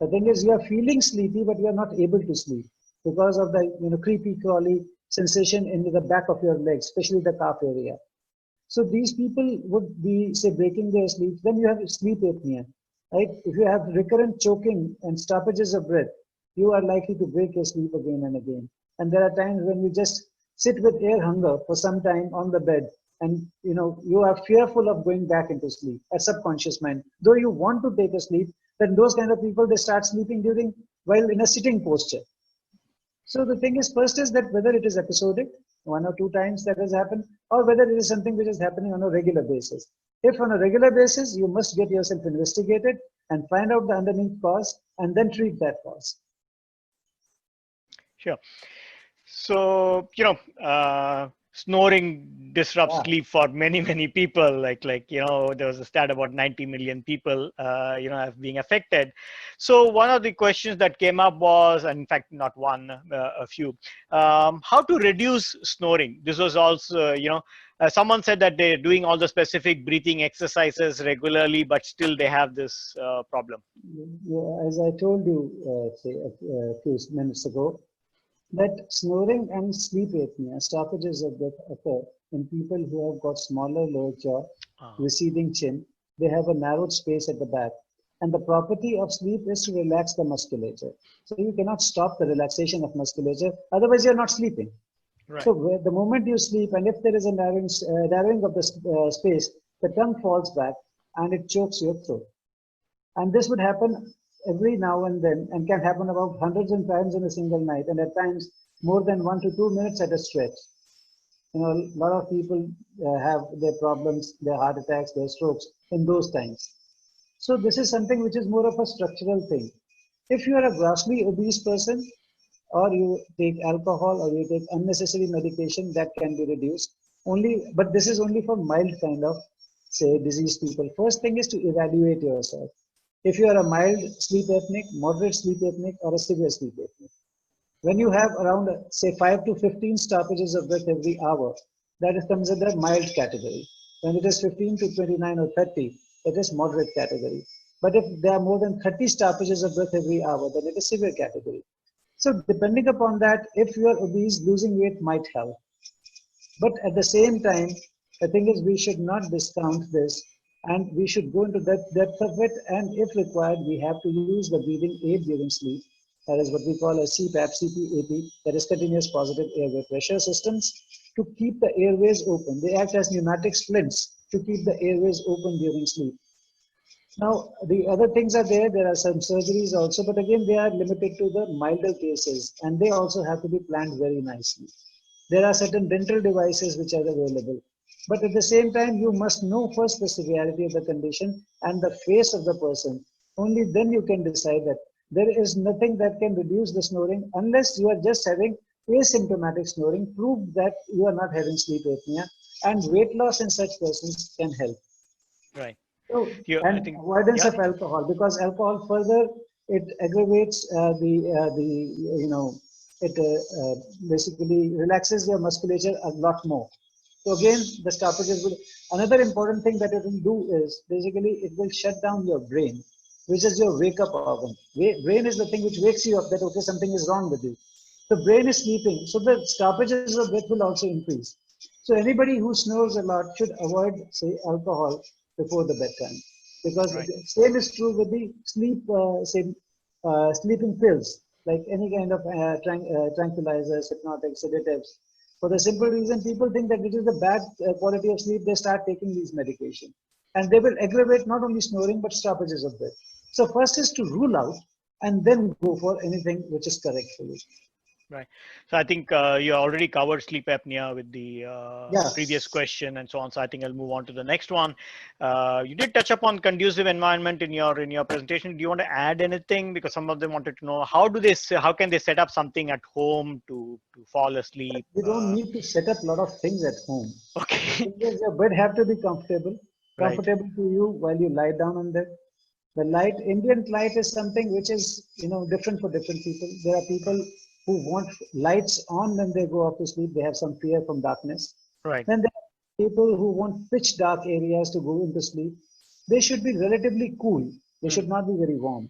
The thing is, you are feeling sleepy, but you are not able to sleep because of the creepy crawly sensation in the back of your legs, especially the calf area. So these people would be, say, breaking their sleep. Then you have sleep apnea, right? If you have recurrent choking and stoppages of breath, you are likely to break your sleep again and again. And there are times when you just sit with air hunger for some time on the bed, and you are fearful of going back into sleep, a subconscious mind. Though you want to take a sleep, then those kind of people, they start sleeping during while in a sitting posture. So the thing is, first is that whether it is episodic, 1 or 2 times that has happened, or whether it is something which is happening on a regular basis. If on a regular basis, you must get yourself investigated and find out the underneath cause and then treat that cause. Sure. So, snoring disrupts Yeah. sleep for many, many people. There was a stat about 90 million people, being affected. So one of the questions that came up was, in fact, not one, a few, how to reduce snoring. This was also, someone said that they're doing all the specific breathing exercises regularly, but still they have this problem. Yeah, as I told you, say a few minutes ago, that snoring and sleep apnea, stoppages of breath occur in people who have got smaller lower jaw, Uh, receding chin. They have a narrowed space at the back. And the property of sleep is to relax the musculature. So you cannot stop the relaxation of musculature, otherwise you're not sleeping. right. So the moment you sleep, and if there is a narrowing of the space, the tongue falls back and it chokes your throat. And this would happen every now and then and can happen about hundreds of times in a single night, and at times more than 1 to 2 minutes at a stretch. A lot of people have their problems, their heart attacks, their strokes in those times. So this is something which is more of a structural thing. If you are a grossly obese person, or you take alcohol, or you take unnecessary medication, that can be reduced. But this is only for mild kind of, say, diseased people. First thing is to evaluate yourself. If you are a mild sleep apneic, moderate sleep apneic, or a severe sleep apneic. When you have around, say, 5 to 15 stoppages of breath every hour, that is considered mild category. When it is 15 to 29 or 30, it is moderate category. But if there are more than 30 stoppages of breath every hour, then it is severe category. So depending upon that, if you are obese, losing weight might help. But at the same time, the thing is we should not discount this, and we should go into the depth of it. And if required, we have to use the breathing aid during sleep. That is what we call a CPAP, CPAP, that is continuous positive airway pressure systems, to keep the airways open. They act as pneumatic splints to keep the airways open during sleep. Now, the other things are there. There are some surgeries also, but again, they are limited to the milder cases, and they also have to be planned very nicely. There are certain dental devices which are available. But at the same time, you must know first the severity of the condition and the face of the person. Only then you can decide that. There is nothing that can reduce the snoring unless you are just having asymptomatic snoring. Prove that you are not having sleep apnea, and weight loss in such persons can help. Right. So, I and think, avoidance yeah. of alcohol, because alcohol further, it aggravates it basically relaxes your musculature a lot more. So again, the stoppages will. Another important thing that it will do is basically it will shut down your brain, which is your wake up organ. Brain is the thing which wakes you up that okay, something is wrong with you. The brain is sleeping, so the stoppages of breath will also increase. So anybody who snores a lot should avoid, say, alcohol before the bedtime, because Right. the same is true with the sleeping pills, like any kind of tranquilizers, hypnotics, sedatives. For the simple reason, people think that it is the bad quality of sleep, they start taking these medication, and they will aggravate not only snoring but stoppages of breath. So first is to rule out, and then go for anything which is correct for you. Right. So I think you already covered sleep apnea with the Yeah. previous question and so on. So I think I'll move on to the next one. You did touch upon conducive environment in your presentation. Do you want to add anything? Because some of them wanted to know how can they set up something at home to fall asleep? You don't need to set up a lot of things at home. The Okay. thing is, your bed have to be comfortable, Right. comfortable to you while you lie down on it. The light, ambient light is something which is, different for different people. There are people who want lights on when they go off to sleep. They have some fear from darkness. Right. Then there are people who want pitch dark areas to go into sleep. They should be relatively cool. They Hmm. should not be very warm,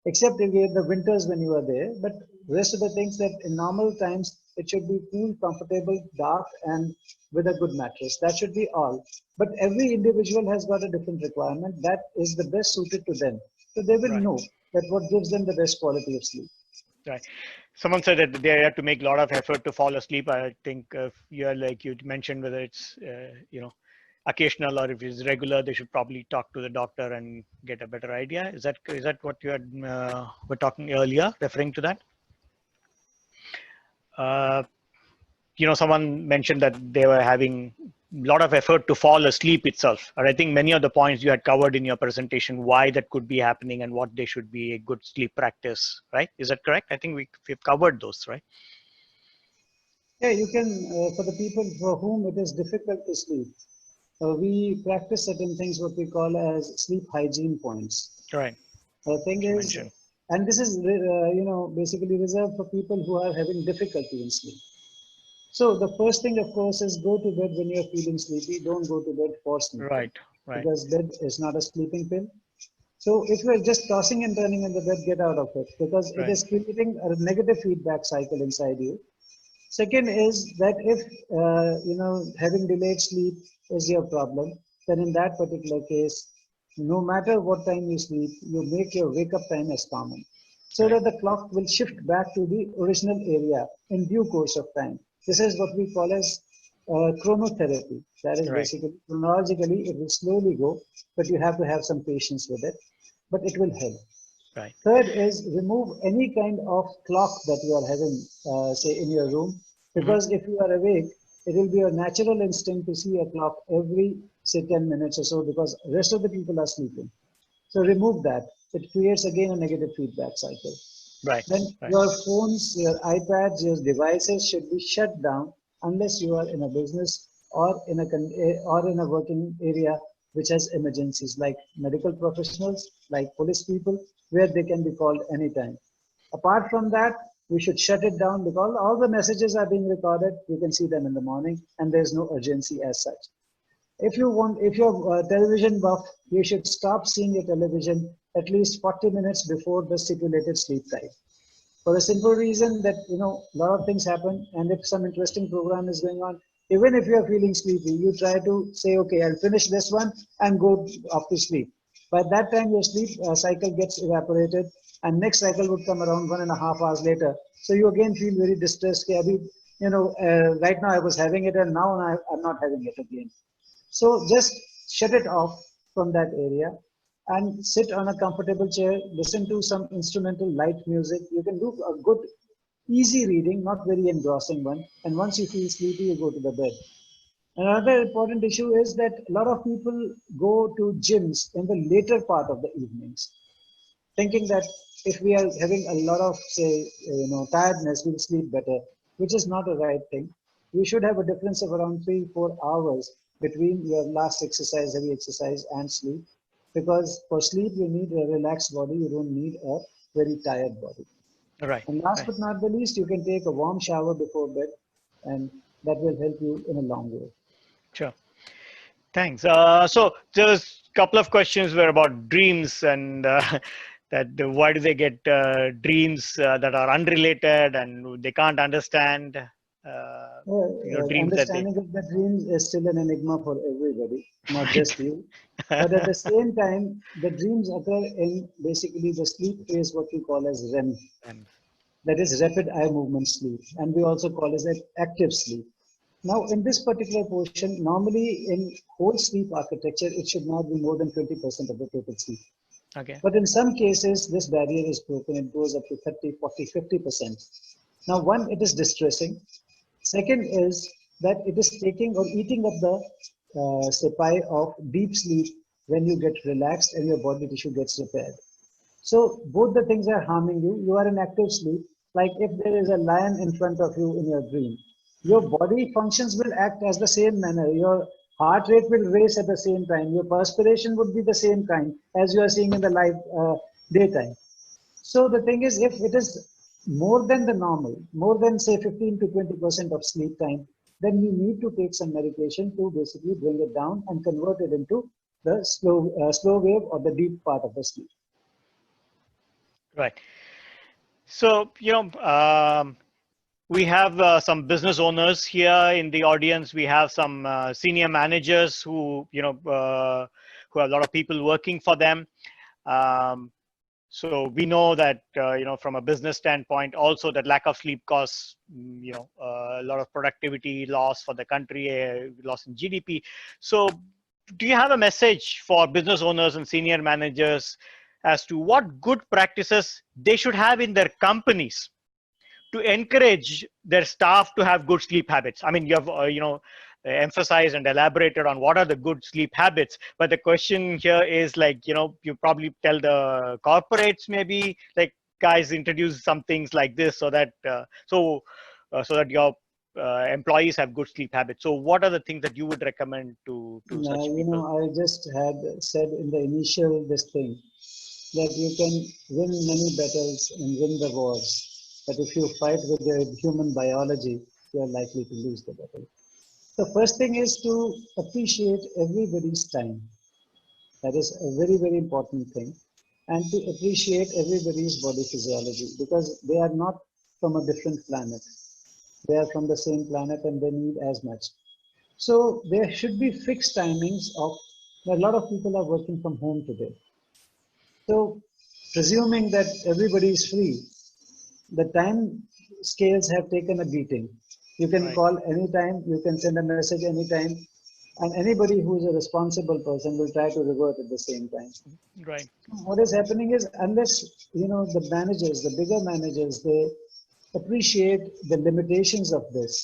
except in the winters when you are there. But rest of the things, that in normal times it should be cool, comfortable, dark, and with a good mattress. That should be all. But every individual has got a different requirement that is the best suited to them. So they will Right. know that what gives them the best quality of sleep. Right. Someone said that they have to make a lot of effort to fall asleep. I think you're like you mentioned, whether it's occasional or if it's regular, they should probably talk to the doctor and get a better idea. Is that what you had were talking earlier, referring to that? Uh, Someone mentioned that they were having lot of effort to fall asleep itself. And I think many of the points you had covered in your presentation, why that could be happening and what they should be a good sleep practice, right? Is that correct? I think we've covered those, right? Yeah, you can, for the people for whom it is difficult to sleep, we practice certain things what we call as sleep hygiene points. Right. The thing You is, mentioned. and this is, basically reserved for people who are having difficulty in sleep. So the first thing, of course, is go to bed when you're feeling sleepy. Don't go to bed for sleeping Right. Right. because bed is not a sleeping pill. So if you're just tossing and turning in the bed, get out of it because it Right. is creating a negative feedback cycle inside you. Second is that if having delayed sleep is your problem, then in that particular case, no matter what time you sleep, you make your wake up time as common, so Right. that the clock will shift back to the original area in due course of time. This is what we call as chronotherapy. That is Right. basically chronologically it will slowly go, but you have to have some patience with it. But it will help. Right. Third is remove any kind of clock that you are having, say, in your room, Mm-hmm. because if you are awake, it will be your natural instinct to see a clock every, say, 10 minutes or so, because rest of the people are sleeping. So remove that. It creates again a negative feedback cycle. Right. Then Right. your phones, your iPads, your devices should be shut down unless you are in a business or or in a working area which has emergencies like medical professionals, like police people, where they can be called anytime. Apart from that, we should shut it down because all the messages are being recorded. You can see them in the morning, and there's no urgency as such. If you're television buff, you should stop seeing your television at least 40 minutes before the stipulated sleep time, for the simple reason that a lot of things happen, and if some interesting program is going on, even if you are feeling sleepy, you try to say, okay, I'll finish this one and go off to sleep. By that time your sleep cycle gets evaporated, and next cycle would come around 1.5 hours later. So you again feel very distressed. Right now I was having it and now I'm not having it again. So just shut it off from that area and sit on a comfortable chair, listen to some instrumental light music. You can do a good, easy reading, not very engrossing one. And once you feel sleepy, you go to the bed. Another important issue is that a lot of people go to gyms in the later part of the evenings, thinking that if we are having a lot of, say, tiredness, we'll sleep better, which is not a right thing. You should have a difference of around 3-4 hours between your last exercise, heavy exercise, and sleep, because for sleep you need a relaxed body, you don't need a very tired body. Right. And last Right. but not the least, you can take a warm shower before bed, and that will help you in a long way. Sure. Thanks. So there's a couple of questions were about dreams and that why do they get dreams that are unrelated and they can't understand, dreams that they. Understanding of the dreams is still an enigma for everybody, not just you. But at the same time, the dreams occur in basically the sleep phase, what we call as REM, And that is rapid eye movement sleep, and we also call it active sleep. Now, in this particular portion, normally in whole sleep architecture, it should not be more than 20% of the total sleep. okay. But in some cases, this barrier is broken. It goes up to 30, 40, 50%. Now, one, it is distressing. Second is that it is taking or eating up the supply of deep sleep when you get relaxed and your body tissue gets repaired. So both the things are harming you. You are in active sleep. Like if there is a lion in front of you in your dream, your Hmm. body functions will act as the same manner. Your heart rate will race at the same time. Your perspiration would be the same kind as you are seeing in the live daytime. So the thing is, if it is more than the normal, more than say 15 to 20% of sleep time, then you need to take some medication to basically bring it down and convert it into the slow wave or the deep part of the sleep. Right. So we have some business owners here in the audience. We have some senior managers who have a lot of people working for them. Um, so we know that from a business standpoint also that lack of sleep causes a lot of productivity loss for the country, loss in GDP. So do you have a message for business owners and senior managers as to what good practices they should have in their companies to encourage their staff to have good sleep habits? I mean, you have emphasized and elaborated on what are the good sleep habits. But the question here is like, you probably tell the corporates maybe, like, guys, introduce some things like this so that so that your employees have good sleep habits. So what are the things that you would recommend to such people? I just had said in the initial this thing that you can win many battles and win the wars, but if you fight with the human biology, you are likely to lose the battle. The first thing is to appreciate everybody's time. That is a very, very important thing. And to appreciate everybody's body physiology, because they are not from a different planet. They are from the same planet and they need as much. So there should be fixed timings of, a lot of people are working from home today. So presuming that everybody is free, the time scales have taken a beating. You can call anytime, you can send a message anytime, and anybody who is a responsible person will try to revert at the same time. Right. What is happening is, unless the managers, the bigger managers, they appreciate the limitations of this,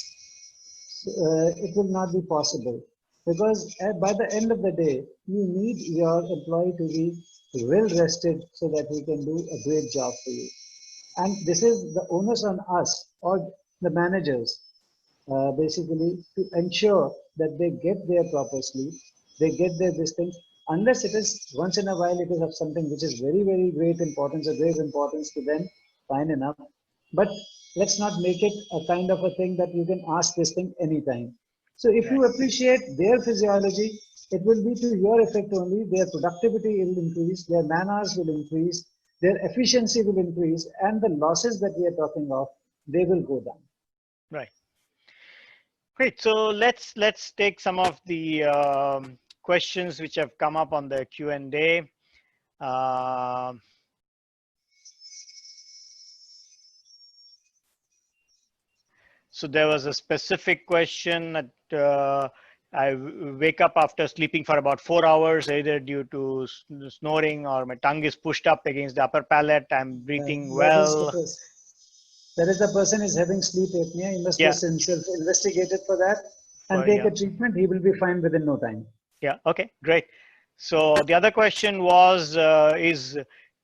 it will not be possible. Because by the end of the day, you need your employee to be well rested so that he can do a great job for you. And this is the onus on us or the managers, basically, to ensure that they get their proper sleep, they get their these things. Unless it is once in a while, it is of something which is very, very great importance, a great importance to them, fine enough. But let's not make it a kind of a thing that you can ask this thing anytime. So if you appreciate their physiology, it will be to your effect only. Their productivity will increase, their man hours will increase, their efficiency will increase, and the losses that we are talking of, they will go down. Right. Great. So let's take some of the questions which have come up on the Q&A. So there was a specific question that I wake up after sleeping for about 4 hours, either due to snoring or my tongue is pushed up against the upper palate. I'm breathing well. That is the person is having sleep apnea. He must be self-investigated for that and take a treatment. He will be fine within no time. Yeah. Okay. Great. So the other question was, is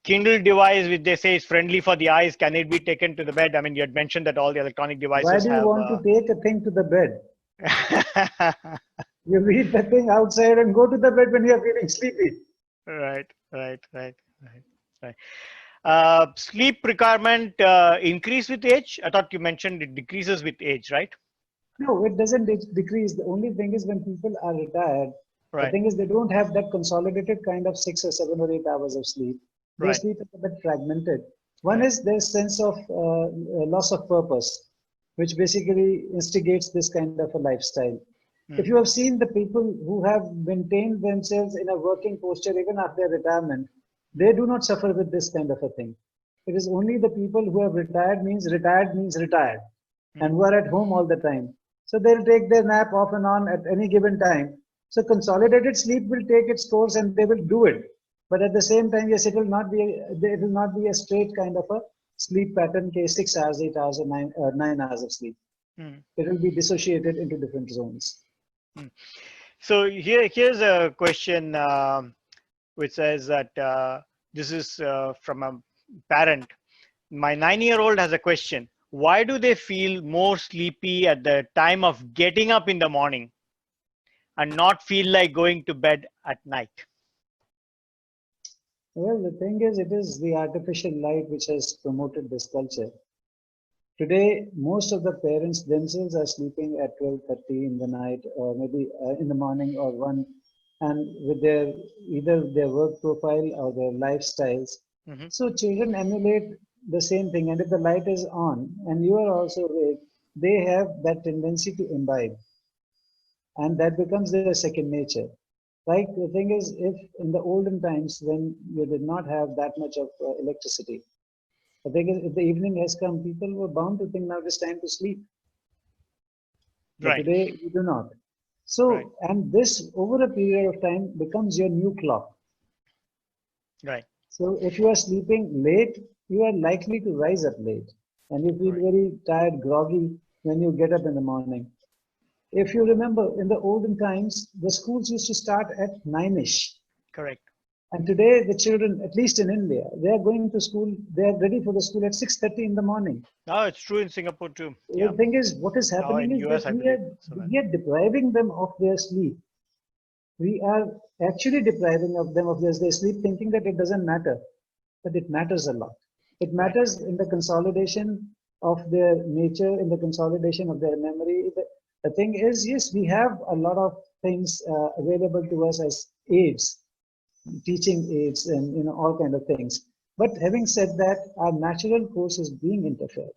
Kindle device, which they say is friendly for the eyes, can it be taken to the bed? I mean, you had mentioned that all the electronic devices Why do you want to take a thing to the bed? You leave the thing outside and go to the bed when you are feeling sleepy. Right. Sleep requirement increase with age? I thought you mentioned it decreases with age, right? No, it doesn't decrease. The only thing is when people are retired, the thing is they don't have that consolidated kind of 6 or 7 or 8 hours of sleep. Their sleep is a bit fragmented. One is their sense of loss of purpose, which basically instigates this kind of a lifestyle. If you have seen the people who have maintained themselves in a working posture even after their retirement, they do not suffer with this kind of a thing. It is only the people who have retired means retired, and who are at home all the time. So they'll take their nap off and on at any given time. So consolidated sleep will take its course and they will do it. But at the same time, yes, it will not be a straight kind of a sleep pattern, 6 hours, 8 hours, or 9 hours of sleep. It will be dissociated into different zones. So here's a question which says that this is from a parent. My 9-year-old has a question. Why do they feel more sleepy at the time of getting up in the morning and not feel like going to bed at night? Well, the thing is, it is the artificial light which has promoted this culture. Today, most of the parents themselves are sleeping at 12:30 in the night, or maybe in the morning or 1, and with either their work profile or their lifestyles. So children emulate the same thing, and if the light is on and you are also awake, they have that tendency to imbibe, and that becomes their second nature. Like the thing is, if in the olden times when you did not have that much of electricity, the thing is, if the evening has come, people were bound to think now it is time to sleep. But today you do not. So, and this over a period of time becomes your new clock. Right. So if you are sleeping late, you are likely to rise up late, and you feel very tired, groggy when you get up in the morning. If you remember, in the olden times, the schools used to start at 9ish. Correct. And today, the children, at least in India, they are going to school, they are ready for the school at 6:30 in the morning. Oh, it's true in Singapore too. Yeah. The thing is, what is Oh, happening in is that US, I believe. So well. we are depriving them of their sleep. We are actually depriving of them of their sleep, thinking that it doesn't matter, but it matters a lot. It Right. matters in the consolidation of their nature, in the consolidation of their memory. The thing is, yes, we have a lot of things available to us as aids, teaching aids, and all kind of things. But having said that, our natural course is being interfered.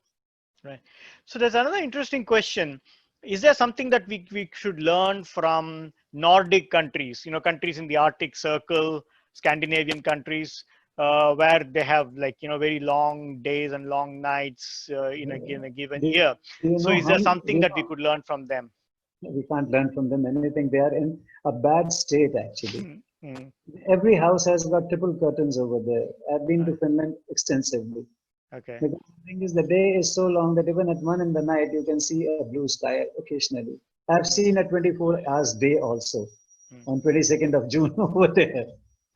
Right. So there's another interesting question. Is there something that we should learn from Nordic countries, countries in the Arctic Circle, Scandinavian countries, where they have like, very long days and long nights in a given Do, year? do you So know is how there something you that we know, could learn from them? we can't learn from them anything. They are in a bad state actually. Mm, Every house has got triple curtains over there. I've been to Finland extensively. okay. Because the thing is, the day is so long that even at 1 in the night, you can see a blue sky occasionally. I've seen a 24 hours day also Mm, on 22nd of June over there.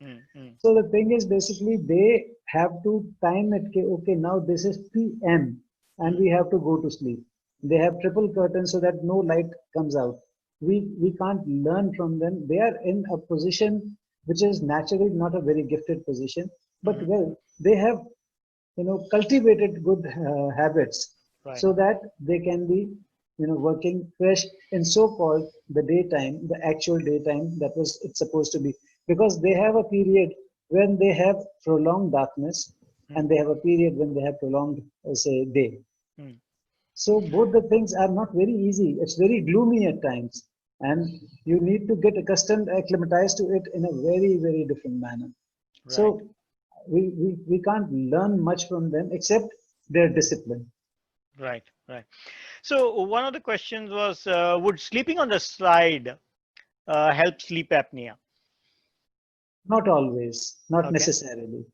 mm. So the thing is, basically, they have to time it. Okay, now this is PM and we have to go to sleep. They have triple curtains so that no light comes out. We can't learn from them. They are in a position which is naturally not a very gifted position, but well, they have cultivated good habits Right. so that they can be working fresh in so-called the daytime, the actual daytime that was it's supposed to be, because they have a period when they have prolonged darkness and they have a period when they have prolonged say day. Mm. So both the things are not very easy. It's very gloomy at times, and you need to get accustomed, acclimatized to it in a very, very different manner. Right. So we can't learn much from them except their discipline. Right. Right. So one of the questions was, would sleeping on the side help sleep apnea? Not always, not Okay. necessarily.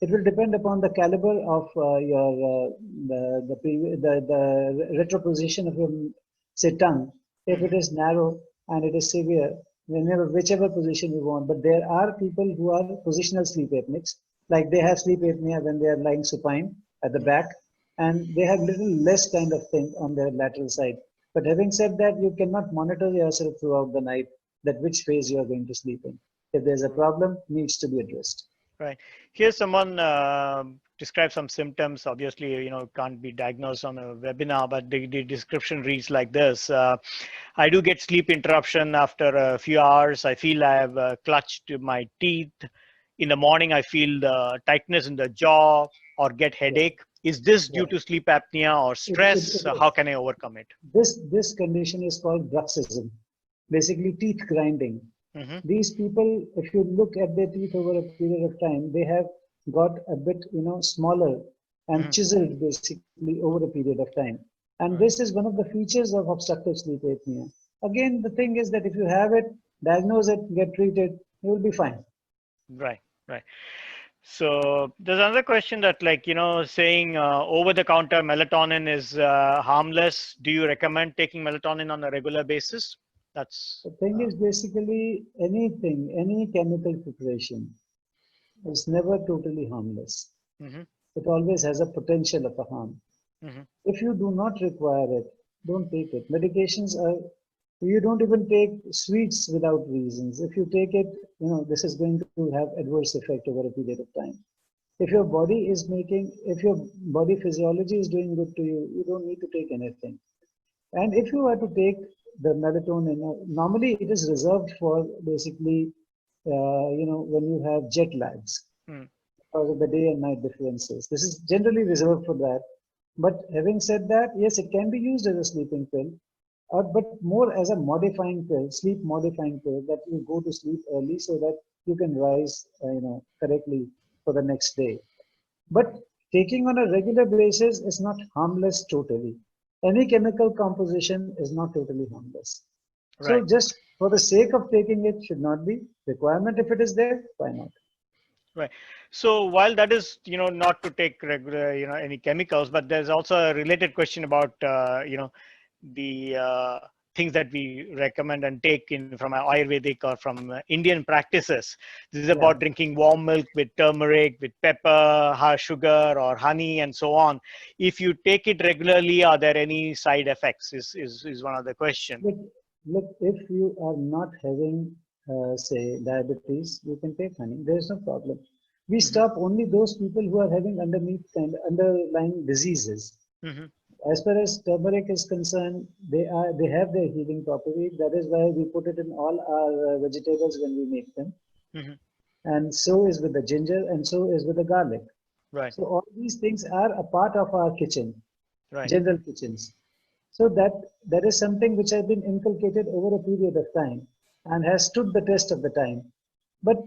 It will depend upon the caliber of your the retroposition of your say tongue. If it is narrow and it is severe, whenever whichever position you want. But there are people who are positional sleep apneics, like they have sleep apnea when they are lying supine at the back, and they have little less kind of thing on their lateral side. But having said that, you cannot monitor yourself throughout the night that which phase you are going to sleep in. If there's a problem, needs to be addressed. Right. Here, someone describes some symptoms. Obviously, can't be diagnosed on a webinar, but the description reads like this. I do get sleep interruption after a few hours. I feel I have clutched my teeth. In the morning, I feel the tightness in the jaw or get Yeah, headache. Is this due yeah. to sleep apnea or stress? It How is. can I overcome it? This condition is called bruxism, basically teeth grinding. Mm-hmm. These people, if you look at their teeth over a period of time, they have got a bit, smaller and Mm-hmm. chiseled basically over a period of time. And Right. this is one of the features of obstructive sleep apnea. Again, the thing is that if you have it, diagnose it, get treated, you will be fine. Right. Right. So there's another question that saying over the counter melatonin is harmless. Do you recommend taking melatonin on a regular basis? That's The thing is basically anything, any chemical preparation is never totally harmless. hmm It always has a potential of a harm. hmm If you do not require it, don't take it. Medications are, you don't even take sweets without reasons. If you take it, this is going to have adverse effect over a period of time. If your body physiology is doing good to you, you don't need to take anything. And if you were to take the melatonin, normally it is reserved for basically, when you have jet lags mm because of the day and night differences. This is generally reserved for that. But having said that, yes, it can be used as a sleeping pill, but more as a modifying pill, sleep modifying pill that you go to sleep early so that you can rise, correctly for the next day. But taking on a regular basis is not harmless totally. Any chemical composition is not totally harmless. So Right. just for the sake of taking it should not be requirement. If it is there, why not? Right. So while that is, not to take regular, any chemicals, but there's also a related question about, the things that we recommend and take in from Ayurvedic or from Indian practices. This is about drinking warm milk with turmeric, with pepper, sugar, or honey, and so on. If you take it regularly, are there any side effects? Is one of the questions. Look, if you are not having, say, diabetes, you can take honey. There is no problem. We stop only those people who are having underlying diseases. As far as turmeric is concerned, they have their healing property. That is why we put it in all our vegetables when we make them. And so is with the ginger, and so is with the garlic. Right. So all these things are a part of our kitchen, right. general kitchens. So that is something which has been inculcated over a period of time and has stood the test of the time. But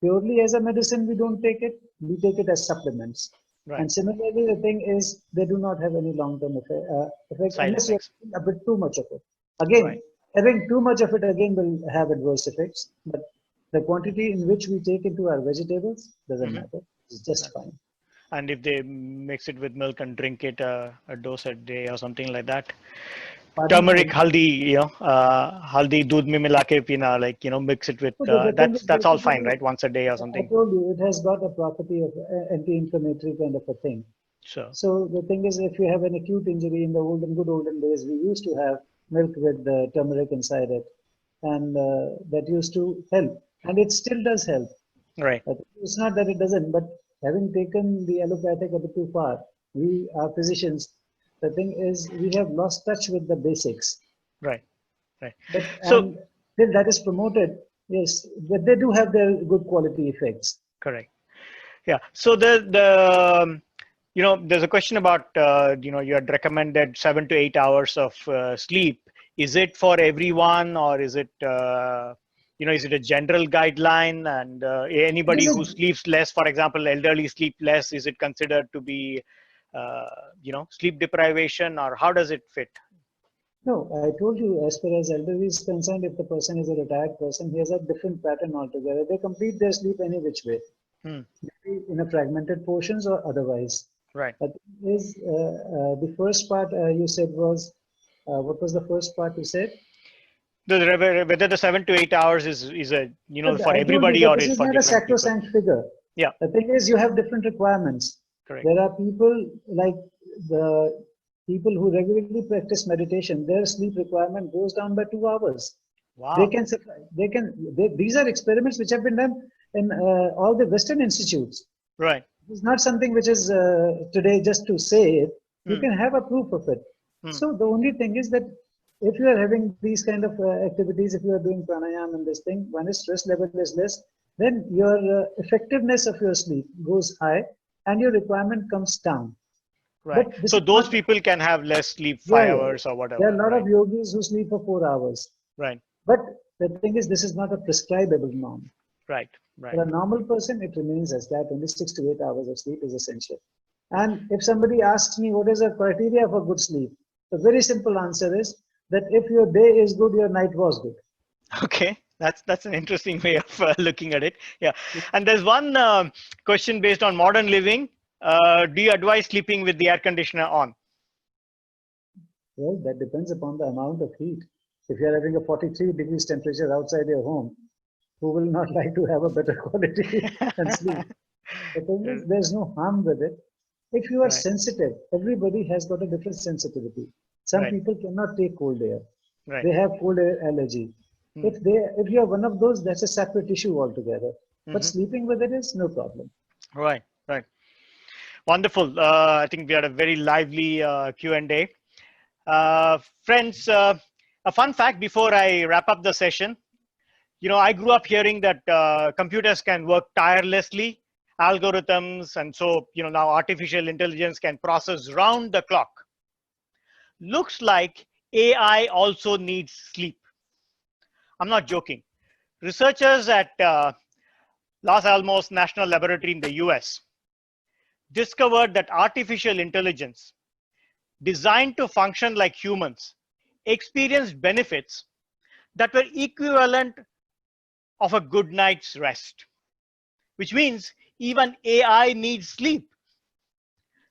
purely as a medicine, we don't take it. We take it as supplements. Right. And similarly, the thing is, they do not have any long-term effect unless you're having a bit too much of it. Again, having too much of it again will have adverse effects. But the quantity in which we take into our vegetables doesn't matter. It's just fine. And if they mix it with milk and drink it a dose a day or something like that. Pardon? Turmeric, haldi, haldi doodh mein mila ke pina, like, mix it with, that's all fine, right? Once a day or something. I told you, it has got a property of anti-inflammatory kind of a thing. Sure. So the thing is, if you have an acute injury in the good olden days, we used to have milk with turmeric inside it. And that used to help. And it still does help. Right. But it's not that it doesn't, but having taken the allopathic a bit too far, we are physicians. The thing is, we have lost touch with the basics. Right, right. But so till that is promoted, yes, but they do have their good quality effects. Correct. Yeah. So there's a question about you had recommended 7 to 8 hours of sleep. Is it for everyone, or is it is it a general guideline? And anybody who sleeps less, for example, elderly sleep less, is it considered to be sleep deprivation, or how does it fit? No, I told you, as far as elderly is concerned, if the person is a retired person, he has a different pattern altogether. They complete their sleep any which way, maybe in a fragmented portions or otherwise. Right. But the first part you said was, what was the first part you said? Whether the 7 to 8 hours is a for everybody, or this is for not a sacrosanct figure. Yeah. The thing is, you have different requirements. Correct. There are people like the people who regularly practice meditation. Their sleep requirement goes down by 2 hours. Wow. These are experiments which have been done in all the Western institutes. Right. It's not something which is today just to say it. You can have a proof of it. So the only thing is that if you are having these kind of activities, if you are doing pranayama and this thing, when his stress level is less, then your effectiveness of your sleep goes high and your requirement comes down. Right. So those people can have less sleep, 5 hours or whatever. There are a lot of yogis who sleep for 4 hours. Right. But the thing is, this is not a prescribable norm. Right. Right. For a normal person, it remains as that. Only 6 to 8 hours of sleep is essential. And if somebody asks me what is the criteria for good sleep, the very simple answer is that if your day is good, your night was good. Okay, that's an interesting way of looking at it. Yeah, and there's one question based on modern living. Do you advise sleeping with the air conditioner on? Well, that depends upon the amount of heat. If you're having a 43 degrees temperature outside your home, who will not like to have a better quality and sleep? The thing is, there's no harm with it. If you are sensitive, everybody has got a different sensitivity. Some people cannot take cold air. Right. They have cold air allergy. If you are one of those, that's a separate issue altogether. But sleeping with it is no problem. Right, right. Wonderful. I think we had a very lively Q&A. Friends, a fun fact before I wrap up the session. I grew up hearing that computers can work tirelessly, algorithms, and so now artificial intelligence can process round the clock. Looks like AI also needs sleep. I'm not joking. Researchers at Los Alamos National Laboratory in the US discovered that artificial intelligence designed to function like humans experienced benefits that were equivalent of a good night's rest, which means even AI needs sleep.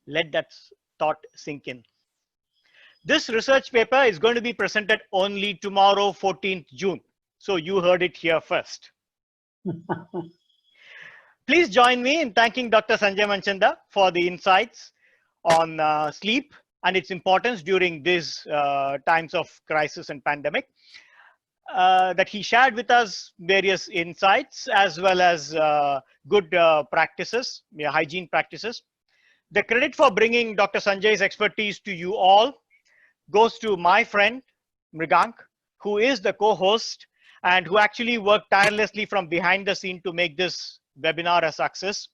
Let that thought sink in. This research paper is going to be presented only tomorrow, 14th June. So you heard it here first. Please join me in thanking Dr. Sanjay Manchanda for the insights on sleep and its importance during these times of crisis and pandemic. That he shared with us various insights as well as good practices, hygiene practices. The credit for bringing Dr. Sanjay's expertise to you all goes to my friend Mrigank, who is the co-host and who actually worked tirelessly from behind the scene to make this webinar a success.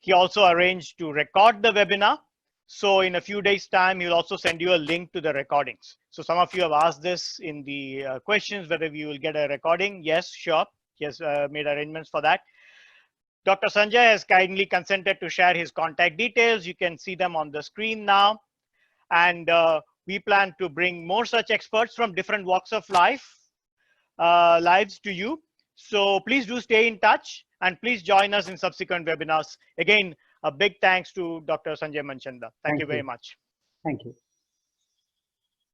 He also arranged to record the webinar. So in a few days' time, he'll also send you a link to the recordings. So some of you have asked this in the questions, whether we will get a recording. Yes, sure. He has made arrangements for that. Dr. Sanjay has kindly consented to share his contact details. You can see them on the screen now. And we plan to bring more such experts from different walks of lives to you. So please do stay in touch and please join us in subsequent webinars. Again, a big thanks to Dr. Sanjay Manchanda. Thank you very much. Thank you.